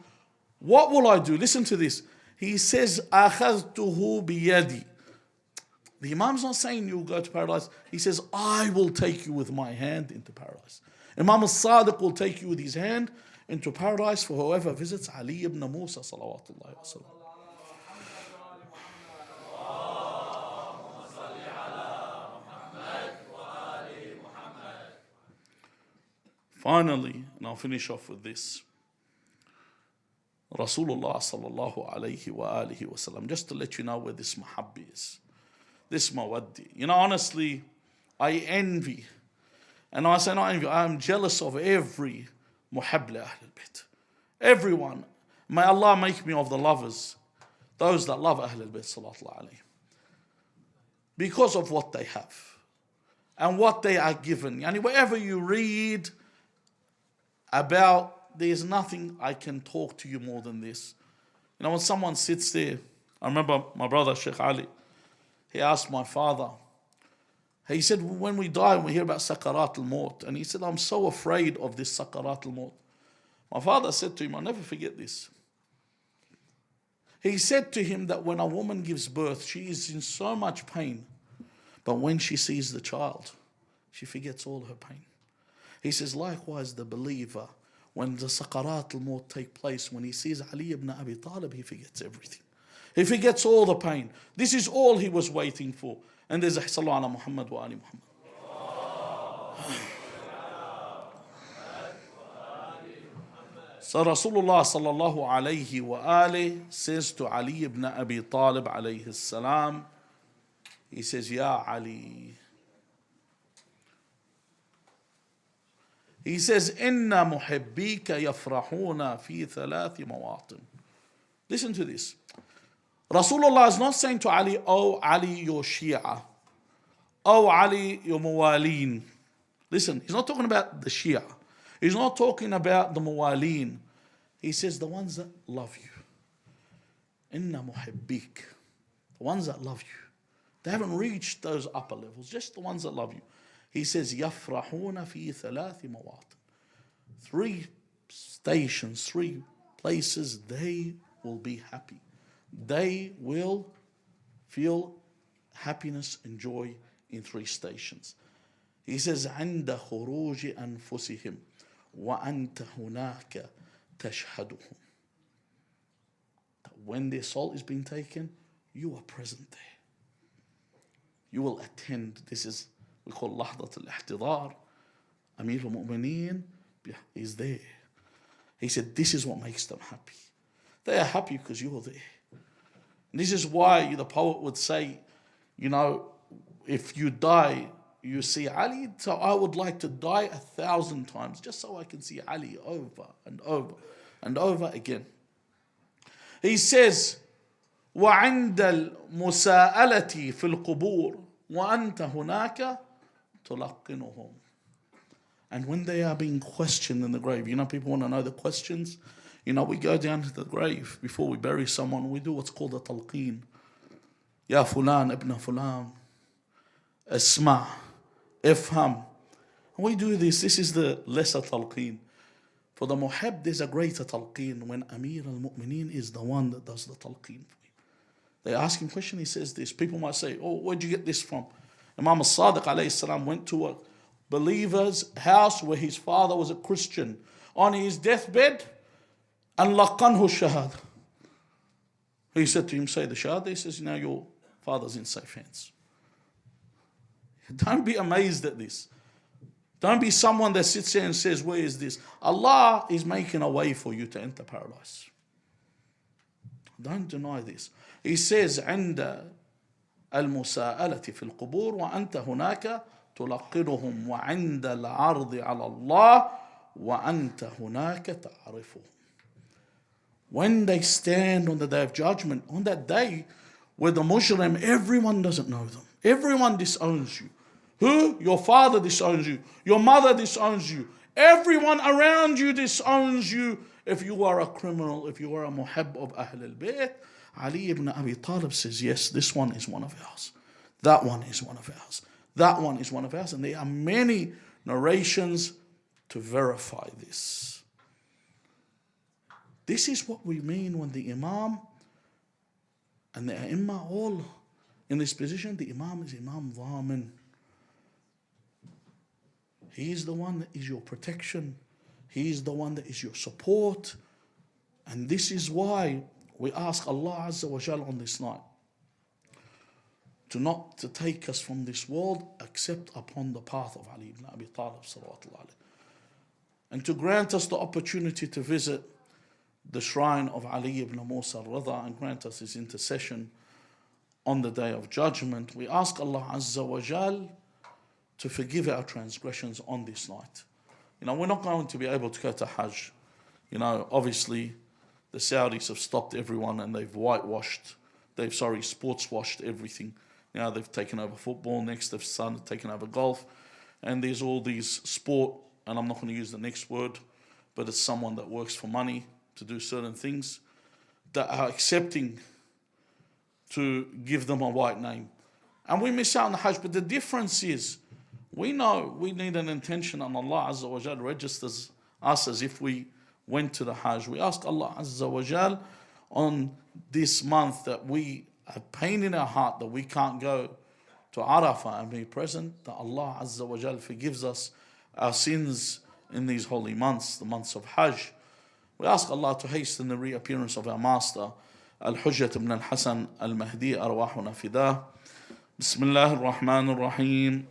what will I do? Listen to this. He says, أَخَذْتُهُ بِيَدِي. The Imam's not saying you'll go to paradise. He says, I will take you with my hand into paradise. Imam al-Sadiq will take you with his hand into paradise for whoever visits Ali ibn Musa salawatullahi wa sallam. Finally, and I'll finish off with this. Rasulullah sallallahu alayhi wa alihi wa sallam, just to let you know where this mahabbi is. This mawaddi. You know, honestly, I envy. And I say not envy, I am jealous of every muhabb li Ahl al-Bayt. Everyone. May Allah make me of the lovers. Those that love Ahl al-Bayt sallallahu alayhi. Because of what they have. And what they are given. Yani wherever you read about, there's nothing I can talk to you more than this. You know, when someone sits there, I remember my brother Sheikh Ali, he asked my father, he said, when we die and we hear about Sakarat al-Maut, and he said, I'm so afraid of this Sakarat al-Maut. My father said to him, I'll never forget this. He said to him that when a woman gives birth, she is in so much pain, but when she sees the child, she forgets all her pain. He says, likewise, the believer, when the Sakarat al-Maut take place, when he sees Ali ibn Abi Talib, he forgets everything. He forgets all the pain. This is all he was waiting for. And there's a Sallu ala Muhammad wa Ali Muhammad. So Rasulullah sallallahu alayhi wa ali says to Ali ibn Abi Talib alayhi salam, he says, Ya Ali. He says, Inna muhibbika yafrahuna fi thalathi mawatin. Listen to this. Rasulullah is not saying to Ali, oh Ali, your Shia. Oh Ali, your Muwaleen. Listen, he's not talking about the Shia. He's not talking about the Muwaleen. He says the ones that love you. Inna muhibbik. The ones that love you. They haven't reached those upper levels, just the ones that love you. He says, يَفْرَحُونَ فِي ثَلَاثِ مَوَاطٍ. 3 stations, 3 places, they will be happy. They will feel happiness and joy in 3 stations. He says, عند خروج أنفسهم وأنت هناك تشهدهم. When their soul is being taken, you are present there. You will attend. This is, we call لحظة الاحتضار. Amir al-Mu'mineen is there. He said, this is what makes them happy. They are happy because you're there. And this is why the poet would say, you know, if you die, you see Ali. So I would like to die 1,000 times just so I can see Ali over and over and over again. He says, وعند المساءلة في القبور وأنت هناك تلقنهم. And when they are being questioned in the grave, you know, people want to know the questions. You know, we go down to the grave before we bury someone. We do what's called a talqeen. Ya fulan ibn fulan, isma, ifham. We do this. This is the lesser talqeen. For the muhab, there's a greater talqeen when Amir al-Mu'mineen is the one that does the talqeen. They ask him a question, he says this. People might say, oh, where'd you get this from? Imam al-Sadiq alayhi salam went to a believer's house where his father was a Christian on his deathbed, and laqanhu shahad. He said to him, say the shahada. He says, you know, your father's in safe hands. Don't be amazed at this. Don't be someone that sits there and says, where is this? Allah is making a way for you to enter paradise. Don't deny this. He says, عند المساءلة في القبور وأنت هناك تلقنهم وعند العرض على الله وأنت هناك تعرفهم. When they stand on the day of judgment, on that day where the Muslim, everyone doesn't know them. Everyone disowns you. Who? Your father disowns you. Your mother disowns you. Everyone around you disowns you. If you are a criminal, if you are a muhib of Ahl al-Bayt, Ali ibn Abi Talib says, yes, this one is one of ours. That one is one of ours. That one is one of ours. And there are many narrations to verify this. This is what we mean when the Imam and the A'immah all in this position. The Imam is Imam Dhamin. He is the one that is your protection. He is the one that is your support. And this is why we ask Allah Azza wa Jal on this night not to take us from this world except upon the path of Ali ibn Abi Talib salawatullah alayhi, and to grant us the opportunity to visit the shrine of Ali ibn Musa Al-Rida and grant us his intercession on the day of judgment. We ask Allah Azza wa Jal to forgive our transgressions on this night. We're not going to be able to go to Hajj. Obviously the Saudis have stopped everyone and they've sports washed everything. They've taken over football, next they've taken over golf, and there's all these sport, and I'm not going to use the next word, but it's someone that works for money to do certain things that are accepting to give them a white name. And we miss out on the Hajj, but the difference is, we know we need an intention, and Allah Azza wa Jal registers us as if we went to the Hajj. We ask Allah Azza wa Jal on this month that we have pain in our heart that we can't go to Arafah and be present, that Allah Azza wa Jal forgives us our sins in these holy months, the months of Hajj. We ask Allah to hasten the reappearance of our master, Al-Hujjat ibn al-Hasan al-Mehdi, arwahuna fidah. Bismillah ar-Rahman ar-Rahim.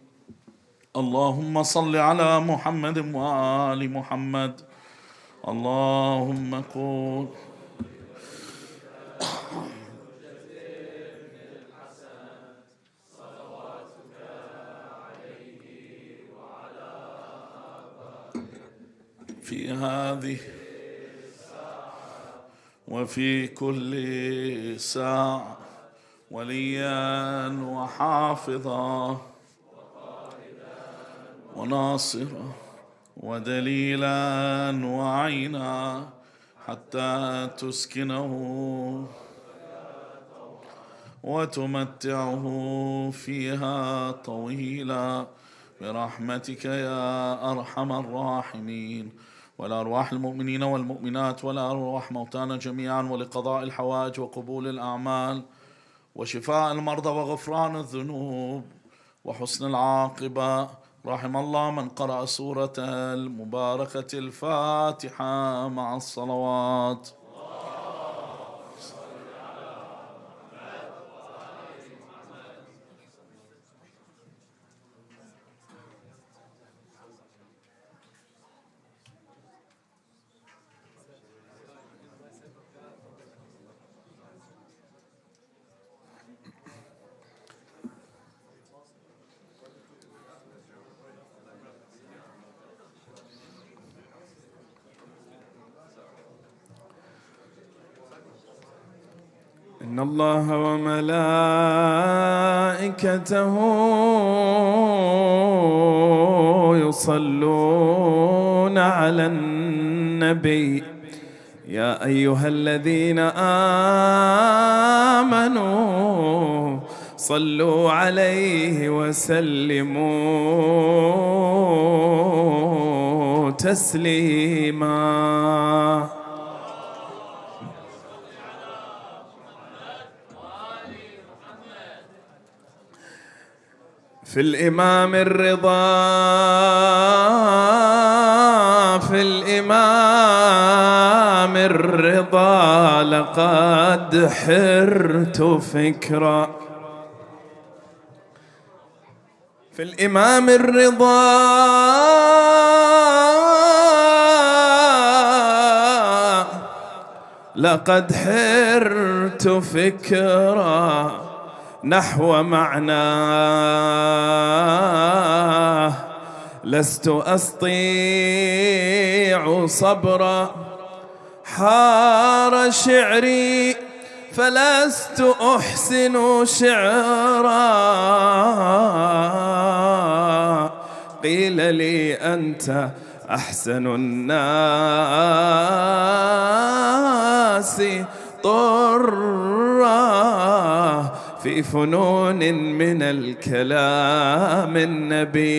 Allahumma salli ala Muhammad wa ali Muhammad. Allahumma qul. في هذه وفي كل ساعة وليا وحافظا وناصرا ودليلا وعينا حتى تسكنه وتمتعه فيها طويلا برحمتك يا أرحم الراحمين. والأرواح المؤمنين والمؤمنات والأرواح موتانا جميعا ولقضاء الحوائج وقبول الأعمال وشفاء المرضى وغفران الذنوب وحسن العاقبة. رحم الله من قرأ سورة المباركة الفاتحة مع الصلوات. إن الله وملائكته يصلون على النبي يا أيها الذين آمنوا صلوا عليه وسلموا تسليما. في الإمام الرضا في الإمام الرضا لقد حرت فكرا. في الإمام الرضا لقد حرت فكرا نحو معناه، لست أستطيع صبرا، حار شعري فلست أحسن شعرا. قيل لي أنت أحسن الناس طرا في فنون من الكلام النبي.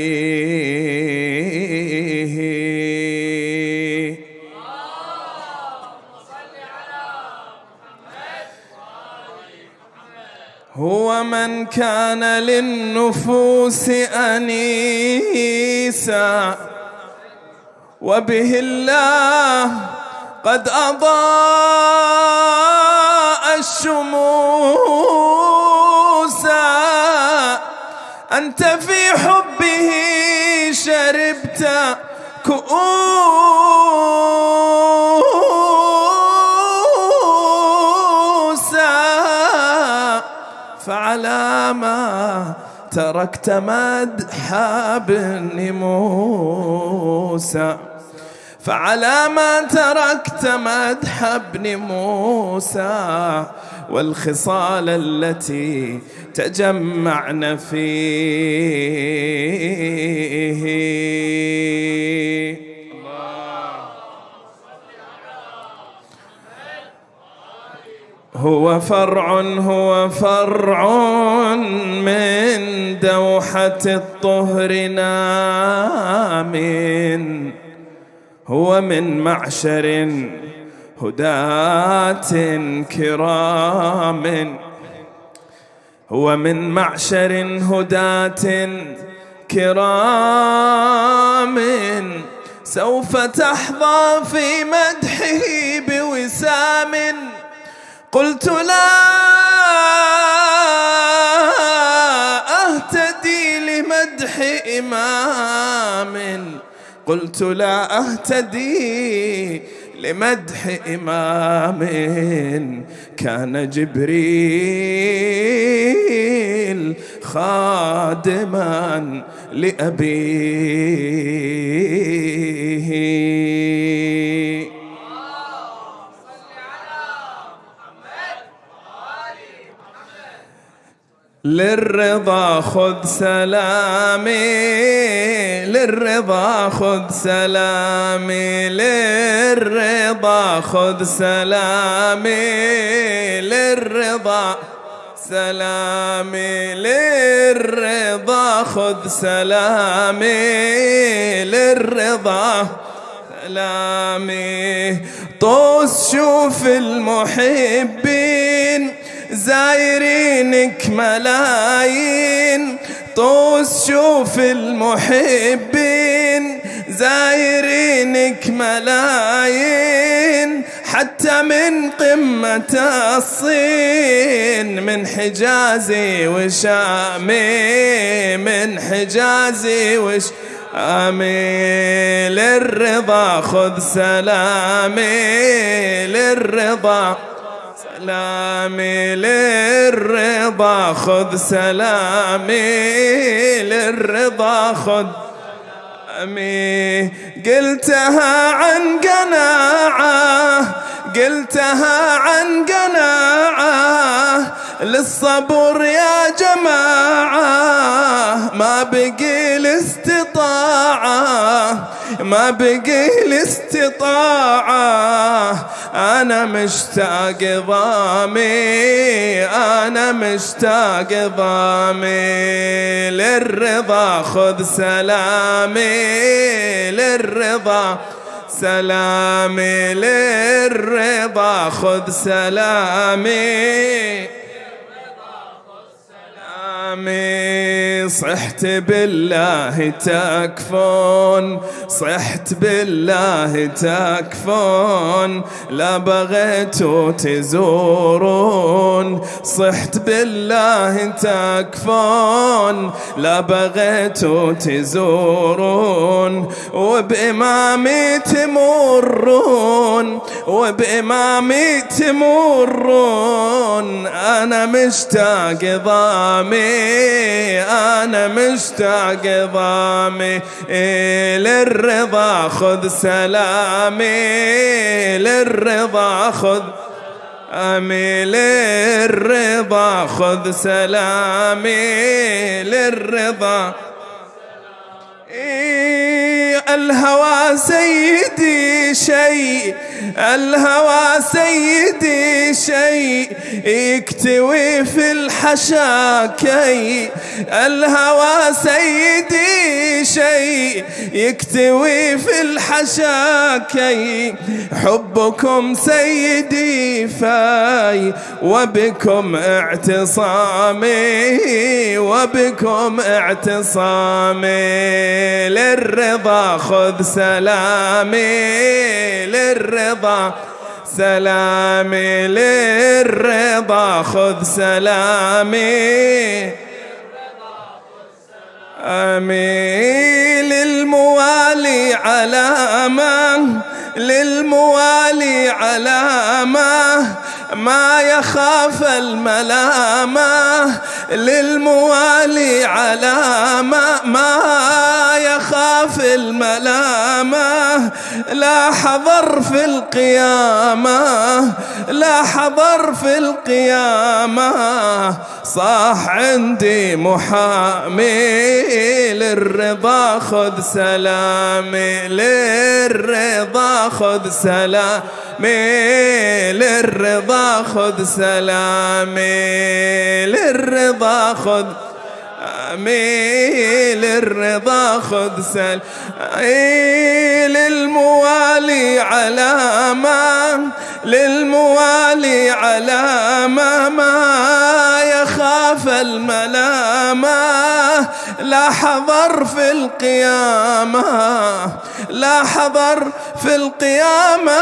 هو من كان للنفوس أنيسا، وبه الله قد أضاء الشموس. أنت في حبه شربت كؤوسا، فعلى ما تركت مدح ابن موسى، فعلى ما تركت مدح ابن موسى والخصال التي تجمعن فيه. هو فرع من دوحة الطهر نام، هو من معشر هداة كرام، هو من معشر هداة كرام، سوف تحظى في مدحه بوسام. قلت لا أهتدي لمدح إمام، قلت لا أهتدي لمدح إمام، كان جبريل خادما لأبيه. للرضا خذ سلامي، للرضا خذ سلامي، للرضا خذ سلامي، للرضا سلامي، للرضا خذ سلامي، للرضا سلامي. طوس شوف المحبين زايرينك ملايين، طوس شوف المحبين زايرينك ملايين، حتى من قمة الصين، من حجازي وشامي، من حجازي وشامي. للرضا خذ سلامي، للرضا سلامي، للرضا خذ سلامي، للرضا خذ سلامي. قلتها عن قناعة، قلتها عن قناعة، للصبر يا جماعة، ما بقي الاستطاعة، ما بقي الاستطاعة. أنا مشتاق ضامي، أنا مشتاق ضامي. للرضا خذ سلامي، للرضا سلامي، للرضا خذ سلامي. صحت بالله تكفون، صحت بالله تكفون، لا بغيتوا تزورون. صحت بالله تكفون، لا بغيتوا تزورون، وبإمامي تمرون، وبإمامي تمرون. أنا مشتاق ضامي، أنا مشتاق ضامي للرضا، خذ سلامي للرضا، خذ سلامي للرضا، خذ سلامي للرضا. الهوى سيدي شيء، الهوى سيدي شيء يكتوي في الحشاكي، الهوى سيدي شيء يكتوي في الحشاكي. حبكم سيدي فاي وبكم اعتصامي، وبكم اعتصامي للرضا، خذ سلامي للرضا، سلامي للرضا، خذ سلامي آمين. للموالي علامة، للموالي علامة ما يخاف الملامة، للموالي علامة ما يخاف الملامة. لا حضر في القيامة، لا حضر في القيامة، صاح عندي محامي للرضا، خذ سلامي للرضا، خذ سلامي للرضا، خذ سلامي للرضا، خذ سلامي للرضا، خذ سلامي. للموالي علامة، للموالي علامة ما يخاف الملامة. لا حضر في القيامة، لا حضر في القيامة،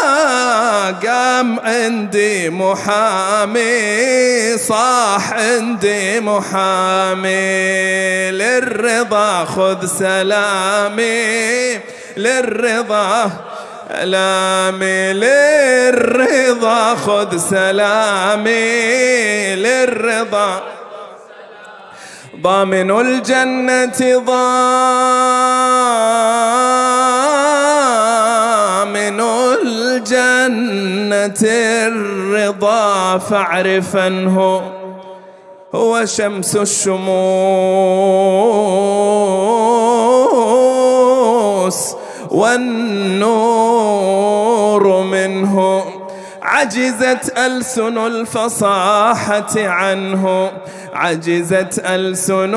قام عندي محامي، صاح عندي محامي للرضا، خذ سلامي للرضا، سلامي للرضا، خذ سلامي للرضا. ضامن الجنة، ضامن الجنة الرضا، فاعرفنه هو شمس الشموس والنور منه. عجزت ألسن الفصاحة عنه، عجزت ألسن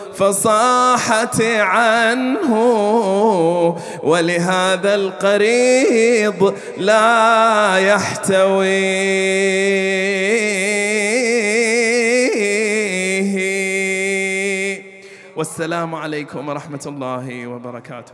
الفصاحة عنه. ولهذا القريب لا يحتويه. والسلام عليكم ورحمة الله وبركاته.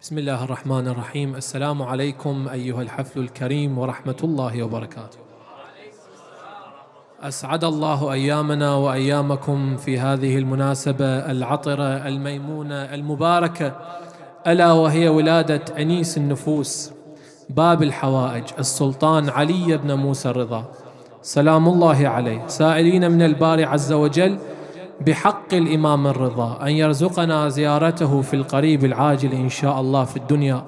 بسم الله الرحمن الرحيم. السلام عليكم أيها الحفل الكريم ورحمة الله وبركاته. أسعد الله أيامنا وأيامكم في هذه المناسبة العطرة الميمونة المباركة، ألا وهي ولادة أنيس النفوس باب الحوائج السلطان علي بن موسى الرضا سلام الله عليه، سائلين من الباري عز وجل بحق الإمام الرضا أن يرزقنا زيارته في القريب العاجل إن شاء الله في الدنيا،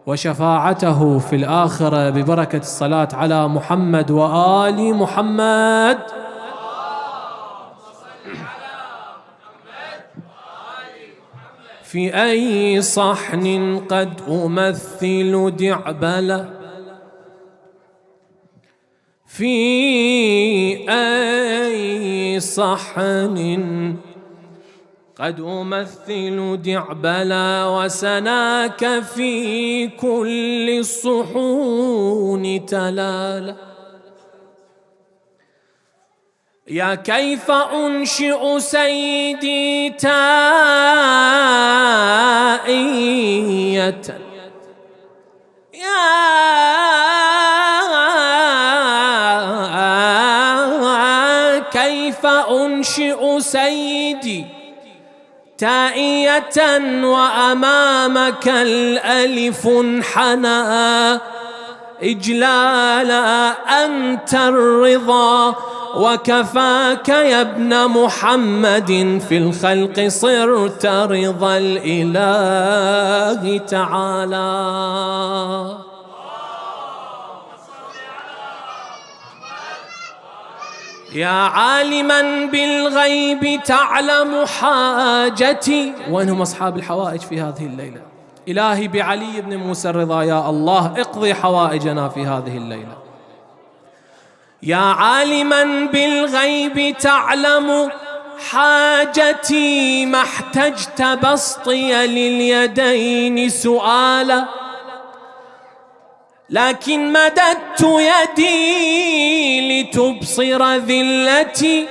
وشفاعته في الآخرة ببركة الصلاة على محمد وآل محمد. في أي صحن قد أمثل دعبلة، في أي صحن قد أمثل دعبلا وسناك في كل الصحون تلالا. يا كيف أنشئ سيدي تائية، يا كيف أنشئ سيدي تائية وأمامك الألف انحنى إجلالا. أنت الرضا وكفاك يا ابن محمد، في الخلق صرت رضا الإله تعالى. يا عالما بالغيب تعلم حاجتي. وينهم أصحاب الحوائج في هذه الليلة؟ إلهي بعلي بن موسى الرضا يا الله اقضي حوائجنا في هذه الليلة. يا عالما بالغيب تعلم حاجتي، ما احتجت بسطي لليدين سؤالا، لكن مددت يدي لتبصر ذلتي،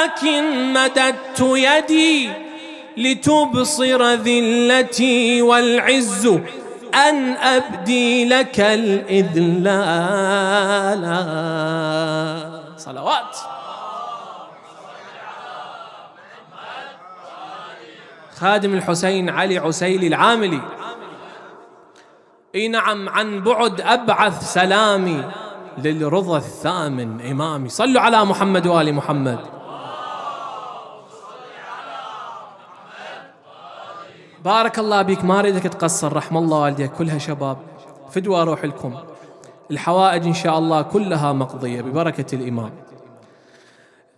لكن مددت يدي لتبصر ذلتي، والعز أن أبدي لك الإذلال. صلوات. خادم الحسين علي عسيلي العاملي، اي نعم، عن بعد أبعث سلامي للرضا الثامن إمامي. صلوا على محمد وآل محمد. بارك الله بك، ما أريدك تقصر، رحم الله والديك، كلها شباب، فدوى روح لكم. الحوائج إن شاء الله كلها مقضية ببركة الإمام.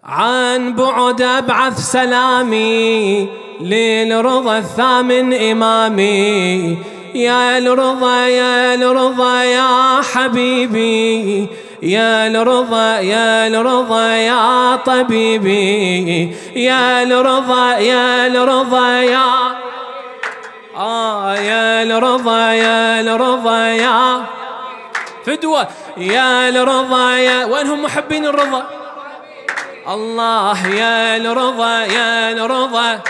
عن بعد أبعث سلامي للرضا الثامن إمامي، يا الرضا يا الرضا يا حبيبي، يا الرضا يا الرضا يا طبيبي، يا الرضا يا الرضا يا يا الرضا يا الرضا يا فدوة، يا الرضا يا وينهم محبين الرضا؟ الله يا الرضا يا الرضا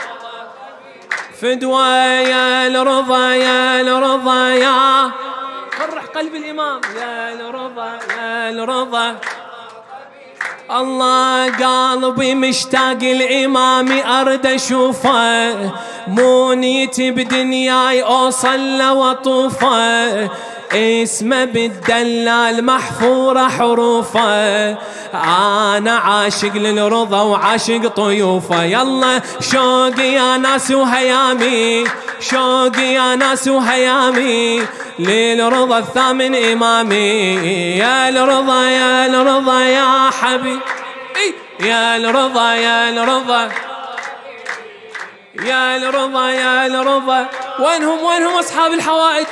فدوة، يا الرضا يا الرضا يا فرح قلب الإمام، يا الرضا يا الرضا. الله قلبي مشتاق الإمام أرد أشوفه، مو نيتي بدنياي أوصل وطوفه، اسمه بالدلال محفورة حروفه، أنا عاشق للرضا وعاشق طيوفه. يلا شوقي يا ناس وهيامي، شوقي يا ناس وهيامي للرضا الثامن إمامي، يا الرضا يا الرضا يا حبيبي، يا الرضا يا الرضا يا الرضا يا الرضا. وينهم أصحاب الحوائج؟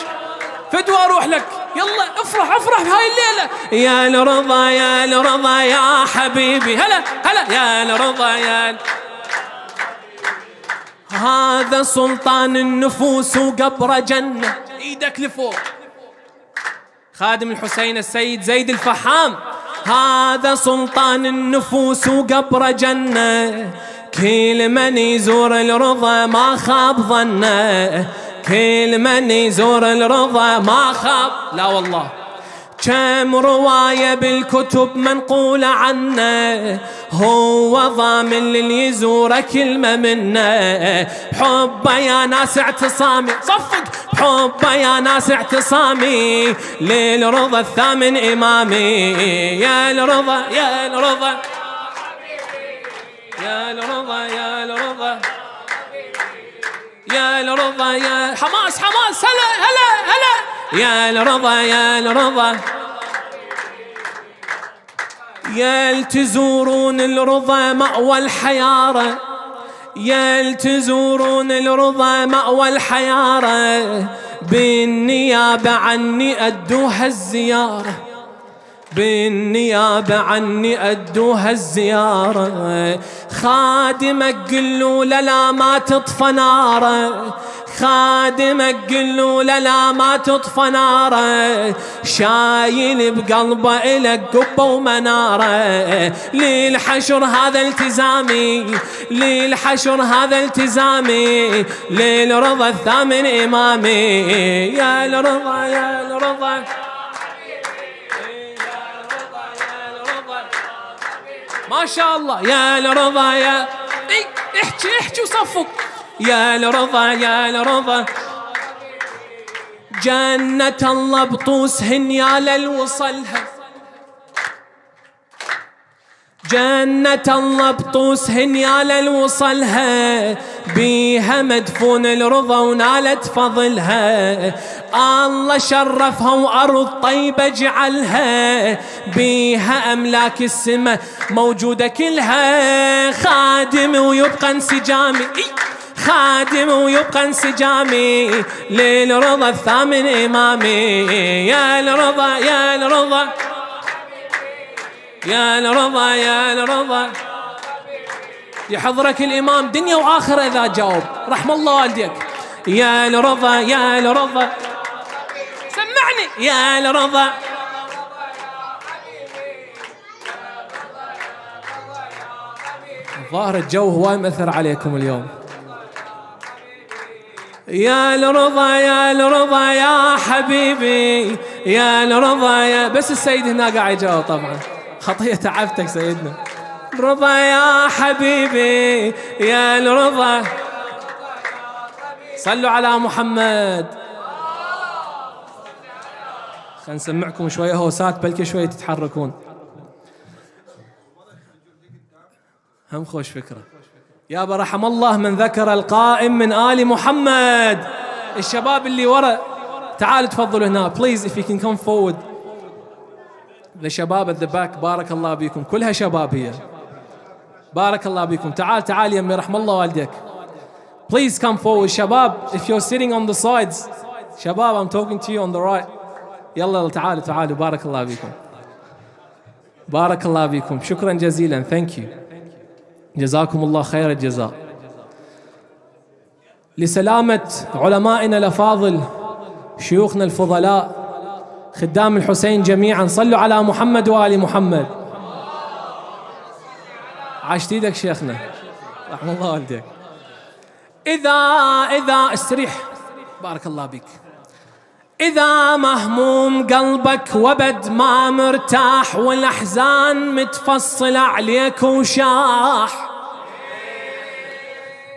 فدوى أروح لك، يلا افرح افرح بهاي الليلة. يا الرضا يا الرضا يا حبيبي، هلا هلا يا الرضا يا هذا سلطان النفوس وقبر جنة. ايدك لفوق. خادم الحسين السيد زيد الفحام، هذا سلطان النفوس وقبر جنة، كل من يزور الرضا ما خاب ظنه، كل من يزور الرضا ما خاب. لا والله كم رواية بالكتب منقولة عنه، هو ضامن للي يزوره كلمة منه، بحبه يا ناس اعتصامي، صفق بحبه يا ناس اعتصامي للرضا الثامن إمامي، يا الرضا يا الرضا يا الرضا يا الرضا يا الرضا يا حماس حماس، هلا هلا هلا يا الرضا يا الرضا. يلتزورون الرضا مأوى الحيارة، يلتزورون الرضا مأوى الحيارة، بالنيابة عني أدوها الزيارة، بالنيابة عني أدوها الزيارة، خادمك قلوا لا ما تطفى ناره، خادمك قلوا لا ما تطفى ناره، شايل بقلبه إلك قبة ومناره، للحشر هذا التزامي، للحشر هذا التزامي، للرضا الثامن إمامي، يا الرضا يا الرضا ما شاء الله، يا الرضا يا احكي وصفق، يا الرضا يا الرضا، جنة الله بطوسهن يا للوصلها، جنة الله بطوسهن يا للوصلها، بيها مدفون الرضا ونالت فضلها، الله شرفها وأرض طيبة جعلها، بيها أملاك السماء موجودة كلها، خادم ويبقى انسجامي، خادم ويبقى انسجامي، للرضا الثامن إمامي، يا الرضا يا الرضا يا الرضا يا الرضا، يحضرك الإمام دنيا وآخرة إذا جاوب، رحم الله والديك، يا الرضا يا الرضا، سمعني يا الرضا، ظاهر الجو هواي مأثر عليكم اليوم، يا الرضا يا الرضا يا حبيبي، يا الرضا يا، بس السيد هنا قاعد يجاوب طبعا، خطية تعبتك سيدنا، رضا يا حبيبي يا الرضا، صلوا على محمد. خلينا نسمعكم شوية هوسات بلكي شوية تتحركون، هم خوش فكرة، يا برحم الله من ذكر القائم من آل محمد، الشباب اللي ورا تعالوا تفضلوا هنا please if you can come forward، للشباب at the back بارك الله بيكم، كلها شباب هي، بارك الله بيكم، تعال يمي رحم الله والديك، please come forward شباب if you're sitting on the sides، شباب I'm talking to you on the right، يلا تعالوا بارك الله بيكم، بارك الله بيكم، شكرا جزيلا thank you، جزاكم الله خير الجزاء، لسلامة علمائنا الأفاضل شيوخنا الفضلاء خدام الحسين جميعا، صلوا على محمد وآل محمد، عاشت ايدك شيخنا رحم الله والديك، إذا استريح بارك الله بك، إذا مهموم قلبك وبد ما مرتاح، والأحزان متفصلة عليك وشاح،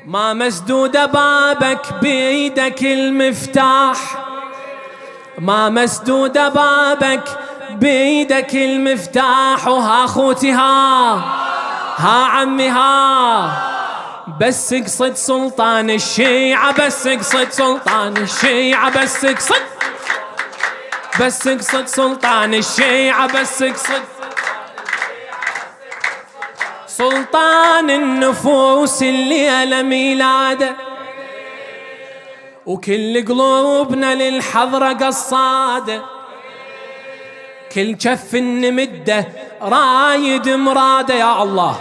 ما مسدود بابك بيدك المفتاح، ما مسدود بابك بيدك المفتاح، وها خوتي ها عمي ها، بس اقصد سلطان الشيعة، بس اقصد سلطان الشيعة، بس اقصد سلطان الشيعة، بس اقصد سلطان النفوس اللي ميلاده، وكل قلوبنا للحضرة قصاده، كل كف نمده رايد مراده، يا الله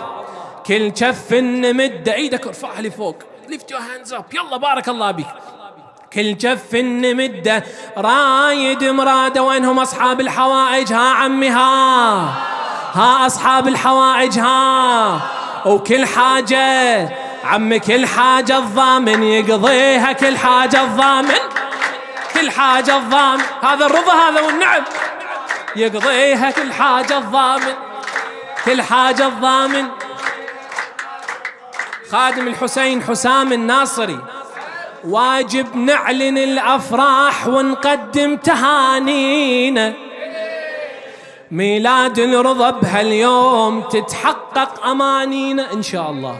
كل كف نمده، ايدك ارفعها لفوق lift your hands up، يلا بارك الله بك، كل كف نمده رايد مراده، وينهم أصحاب الحوائج ها عمي ها أصحاب الحوائج ها، وكل حاجة عمي كل حاجة الضامن يقضيها، كل حاجة الضامن كل حاجة الضامن، هذا الرضا هذا والنعم يقضيها، كل حاجة الضامن كل حاجة الضامن. خادم الحسين حسام الناصري، واجب نعلن الأفراح ونقدم تهانينا، ميلاد الرضا بهاليوم تتحقق أمانينا إن شاء الله،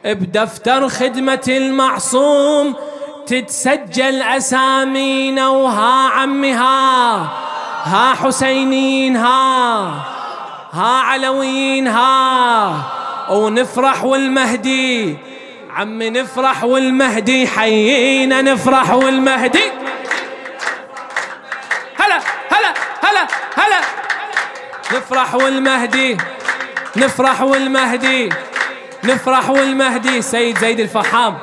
بدفتر خدمة المعصوم تتسجل أسامينا، وها عمي ها حسينين ها علويين ها، ونفرح والمهدي عمي نفرح والمهدي حيينا، نفرح والمهدي هلا هلا هلا هلا نفرح والمهدي، نفرح والمهدي، نفرح والمهدي سيد زيد الفحام.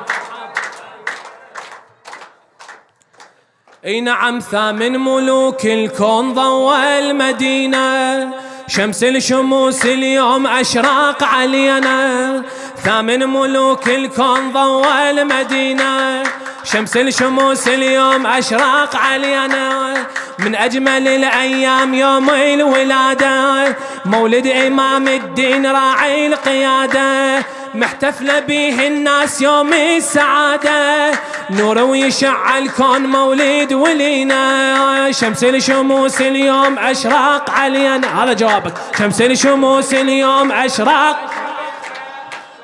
اي نعم ثامن ملوك الكون ضوى المدينة، شمس الشموس اليوم أشراق علينا. ثامن ملوك الكون ضوى المدينة، شمس الشموس اليوم أشراق علينا. من أجمل الأيام يوم الولادة، مولد إمام الدين راعي القيادة، محتفلة به الناس يوم السعادة، نور ويشع الكون مولد ولينا. شمس الشموس اليوم أشراق علينا، هذا جوابك. شمس الشموس اليوم أشراق،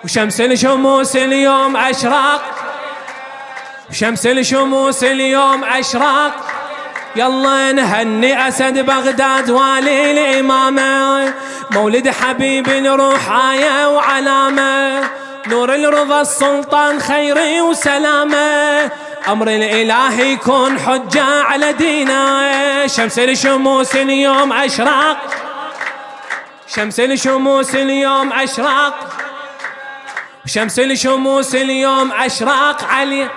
وشمس الشموس اليوم أشراق، وشمس الشموس اليوم أشراق. يلا نهني أسد بغداد والي الإمامة، مولد حبيب الروح آية وعلامة، نور الرضا السلطان خير وسلامة، أمر الإله يكون حجة على دينا. شمس الشموس اليوم أشراق، شمس الشموس اليوم أشراق، شمس الشموس اليوم أشراق علي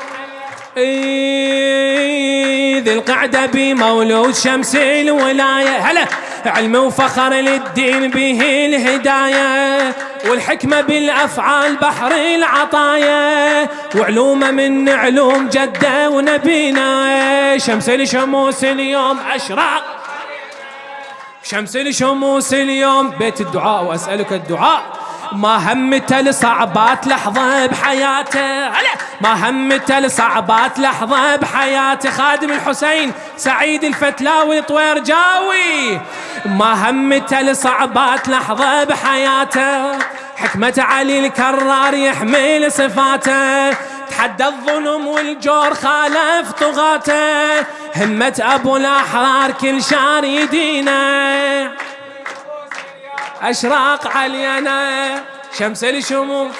ذي القعدة بمولود شمس الولاية. هلا علم وفخر للدين به الهداية، والحكمة بالأفعال بحر العطايا، وعلومه من علوم جده ونبينا. شمس الشموس اليوم أشراق، شمس الشموس اليوم بيت الدعاء وأسألك الدعاء. ما همته لصعبات لحظة بحياته، ما همته لصعبات لحظة بحياته. خادم الحسين سعيد الفتلاوي طوير جاوي، ما همته لصعبات لحظة بحياته، حكمة علي الكرار يحمل صفاته، تحدى الظلم والجور خالف طغاته، همة أبو الأحرار كل شار يدينا. أشراق علينا شمس الشموس،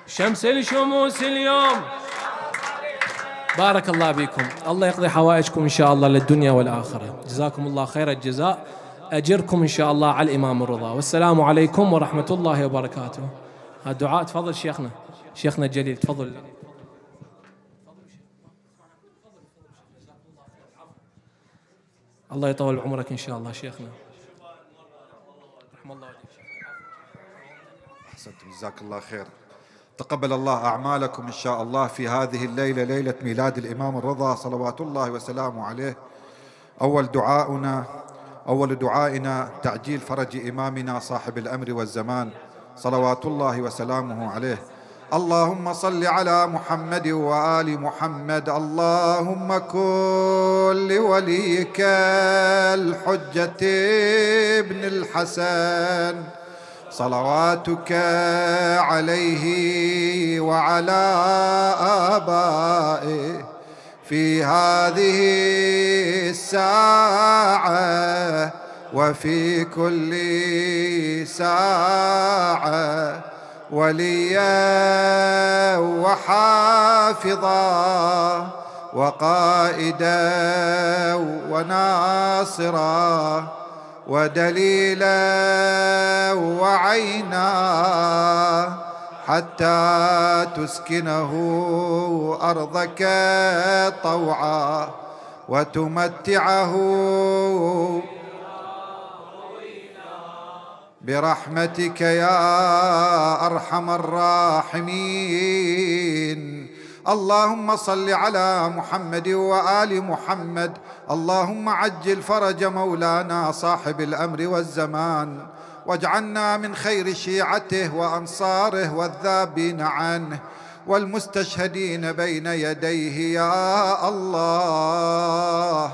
شمس الشموس اليوم. بارك الله بكم، الله يقضي حوائجكم إن شاء الله للدنيا والآخرة. جزاكم الله خير الجزاء، أجركم إن شاء الله على الإمام الرضا. والسلام عليكم ورحمة الله وبركاته. الدعاء تفضل شيخنا، شيخنا الجليل تفضل. الله يطول عمرك إن شاء الله شيخنا. رحم الله عليك. أحسنتم جزاك الله خير. تقبل الله أعمالكم إن شاء الله في هذه الليلة، ليلة ميلاد الإمام الرضا صلوات الله وسلامه عليه. أول دعائنا تعجيل فرج إمامنا صاحب الأمر والزمان صلوات الله وسلامه عليه. اللهم صل على محمد وآل محمد. اللهم كن لوليك الحجة ابن الحسن صلواتك عليه وعلى آبائه في هذه الساعة وفي كل ساعة، وليا وحافظا وقائدا وناصرا ودليلا وعينا، حتى تسكنه أرضك طوعا وتمتعه برحمتك يا أرحم الراحمين. اللهم صل على محمد وآل محمد. اللهم عجل فرج مولانا صاحب الأمر والزمان، واجعلنا من خير شيعته وأنصاره والذابين عنه والمستشهدين بين يديه يا الله.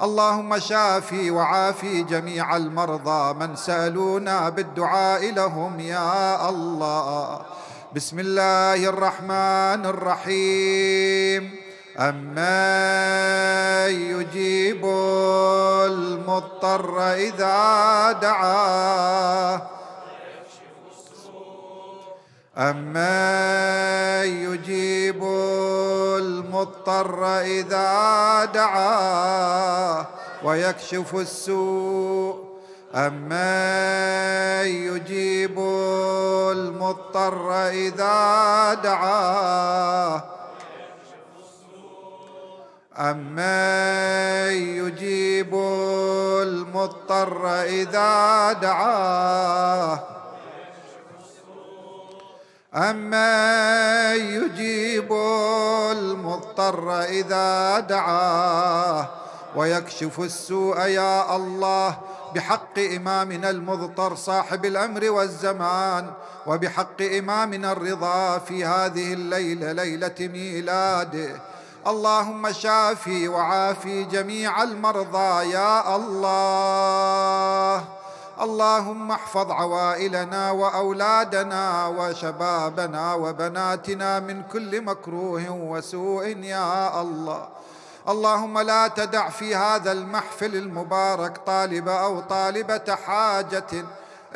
اللهم شافي وعافي جميع المرضى من سألونا بالدعاء لهم يا الله. بسم الله الرحمن الرحيم. أمن يجيب المضطر إذا دعاه، أمن يجيب المضطر إذا دعاه ويكشف السوء أمن يجيب المضطر إذا دعاه أمن يجيب المضطر إذا دعاه أمن يجيب المضطر إذا دعاه ويكشف السوء يا الله بحق إمامنا المضطر صاحب الأمر والزمان وبحق إمامنا الرضا في هذه الليلة ليلة ميلاده. اللهم شافي وعافي جميع المرضى يا الله. اللهم احفظ عوائلنا وأولادنا وشبابنا وبناتنا من كل مكروه وسوء يا الله. اللهم لا تدع في هذا المحفل المبارك طالب أو طالبة حاجة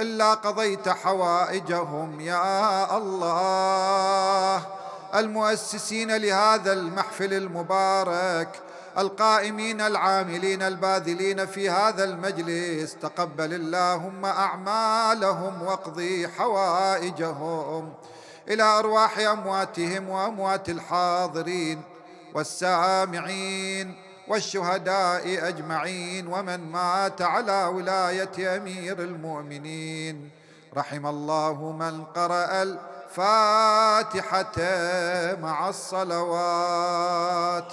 إلا قضيت حوائجهم يا الله. المؤسسين لهذا المحفل المبارك، القائمين العاملين الباذلين في هذا المجلس، تقبل اللهم أعمالهم واقضي حوائجهم. إلى أرواح أمواتهم وأموات الحاضرين والسامعين والشهداء أجمعين ومن مات على ولاية أمير المؤمنين. رحم الله من قرأ الفاتحة مع الصلوات.